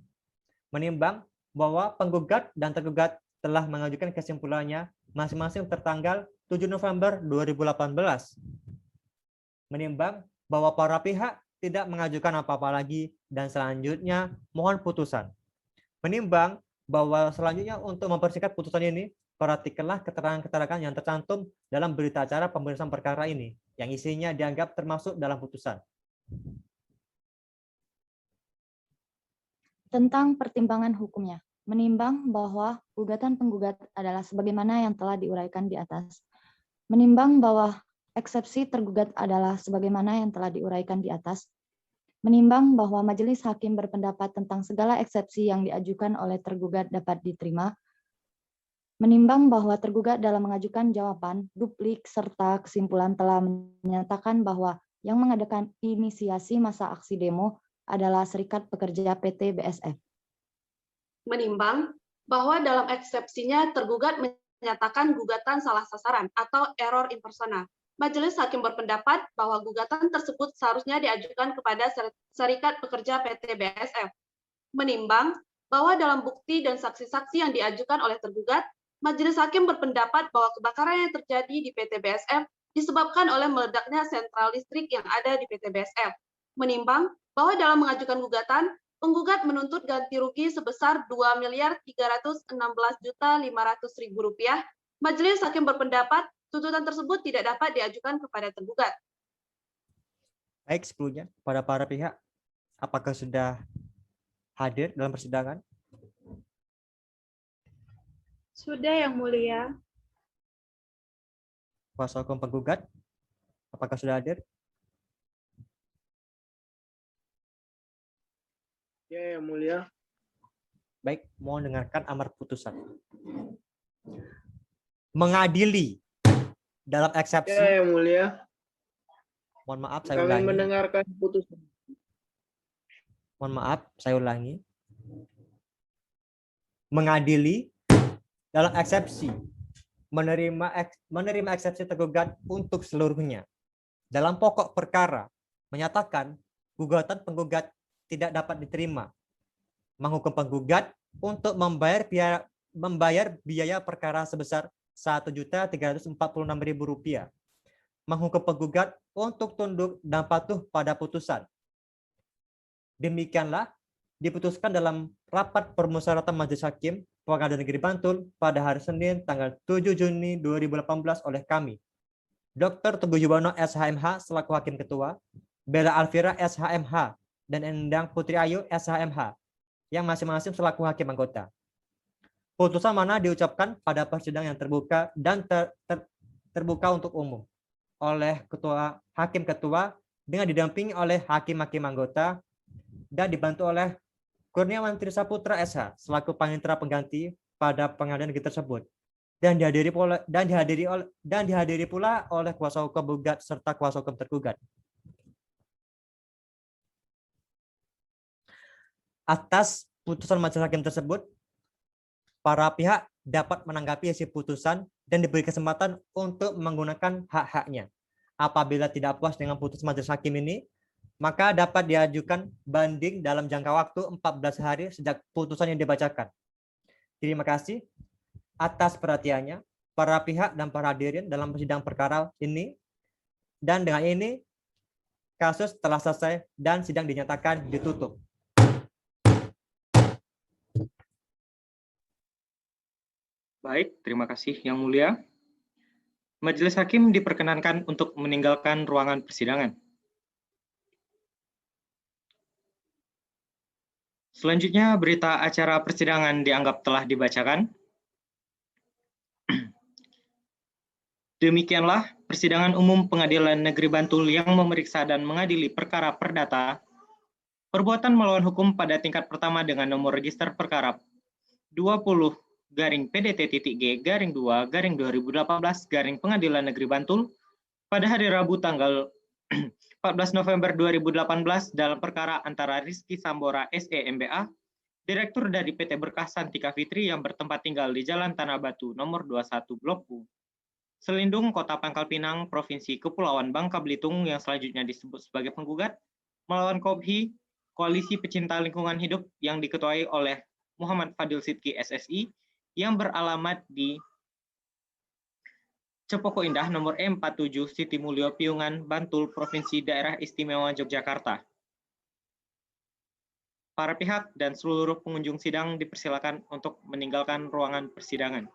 Menimbang bahwa penggugat dan tergugat telah mengajukan kesimpulannya masing-masing tertanggal 7 November 2018. Menimbang bahwa para pihak tidak mengajukan apa-apa lagi dan selanjutnya mohon putusan. Menimbang bahwa selanjutnya untuk mempersingkat putusan ini, perhatikanlah keterangan-keterangan yang tercantum dalam berita acara pemeriksaan perkara ini, yang isinya dianggap termasuk dalam putusan. Tentang pertimbangan hukumnya, menimbang bahwa gugatan penggugat adalah sebagaimana yang telah diuraikan di atas. Menimbang bahwa eksepsi tergugat adalah sebagaimana yang telah diuraikan di atas. Menimbang bahwa majelis hakim berpendapat tentang segala eksepsi yang diajukan oleh tergugat dapat diterima. Menimbang bahwa tergugat dalam mengajukan jawaban, duplik, serta kesimpulan telah menyatakan bahwa yang mengadakan inisiasi masa aksi demo adalah Serikat Pekerja PT BSF. Menimbang bahwa dalam eksepsinya tergugat menyatakan gugatan salah sasaran atau error in persona. Majelis Hakim berpendapat bahwa gugatan tersebut seharusnya diajukan kepada Serikat Pekerja PT BSF. Menimbang bahwa dalam bukti dan saksi-saksi yang diajukan oleh tergugat, Majelis Hakim berpendapat bahwa kebakaran yang terjadi di PT BSF disebabkan oleh meledaknya sentral listrik yang ada di PT BSF. Menimbang bahwa dalam mengajukan gugatan, penggugat menuntut ganti rugi sebesar Rp2.316.500.000. Majelis Hakim berpendapat tuntutan tersebut tidak dapat diajukan kepada tergugat. Baik, sebelumnya pada para pihak, apakah sudah hadir dalam persidangan? Sudah, Yang Mulia. Kuasa hukum penggugat, apakah sudah hadir? Ya, Yang Mulia. Baik, mohon dengarkan amar putusan. Mengadili dalam eksepsi. Ya, Yang Mulia. Mohon maaf, saya Kami ulangi. mendengarkan putusan. Mohon maaf, saya ulangi. Mengadili dalam eksepsi, menerima eksepsi tergugat untuk seluruhnya. Dalam pokok perkara, menyatakan gugatan penggugat tidak dapat diterima. Menghukum penggugat untuk membayar biaya perkara sebesar Rp1.346.000. Menghukum penggugat untuk tunduk dan patuh pada putusan. Demikianlah diputuskan dalam rapat permusyawaratan Majelis Hakim Pengadilan Negeri Bantul pada hari Senin tanggal 7 Juni 2018 oleh kami, Dr. Teguh Yuwono SHMH selaku Hakim Ketua, Bella Alfira SHMH, dan Endang Putri Ayu SHMH, yang masing-masing selaku Hakim Anggota. Putusan mana diucapkan pada persidangan yang terbuka dan terbuka untuk umum oleh Hakim Ketua dengan didampingi oleh Hakim-Hakim Anggota dan dibantu oleh Kurniawan Trisaputra SH selaku panitera pengganti pada pengadilan negeri tersebut, dan dihadiri pula oleh kuasa hukum penggugat serta kuasa hukum tergugat. Atas putusan majelis hakim tersebut, para pihak dapat menanggapi isi putusan dan diberi kesempatan untuk menggunakan hak-haknya. Apabila tidak puas dengan putusan majelis hakim ini, maka dapat diajukan banding dalam jangka waktu 14 hari sejak putusan yang dibacakan. Terima kasih atas perhatiannya para pihak dan para hadirin dalam sidang perkara ini. Dan dengan ini, kasus telah selesai dan sidang dinyatakan ditutup. Baik, terima kasih Yang Mulia. Majelis Hakim diperkenankan untuk meninggalkan ruangan persidangan. Selanjutnya, berita acara persidangan dianggap telah dibacakan. Demikianlah persidangan umum Pengadilan Negeri Bantul yang memeriksa dan mengadili perkara perdata perbuatan melawan hukum pada tingkat pertama dengan nomor register perkara 20-PDT-G-2-2018 Pengadilan Negeri Bantul pada hari Rabu tanggal 14 November 2018 dalam perkara antara Rizky Sambora SE MBA, Direktur dari PT Berkah Santika Fitri yang bertempat tinggal di Jalan Tanah Batu nomor 21 Blok U, Selindung, Kota Pangkal Pinang, Provinsi Kepulauan Bangka Belitung yang selanjutnya disebut sebagai penggugat, melawan KOPHI, Koalisi Pecinta Lingkungan Hidup yang diketuai oleh Muhammad Fadil Sidki SSI yang beralamat di Cepoko Indah nomor E47 Siti Mulyo Piungan, Bantul, Provinsi Daerah Istimewa Yogyakarta. Para pihak dan seluruh pengunjung sidang dipersilakan untuk meninggalkan ruangan persidangan.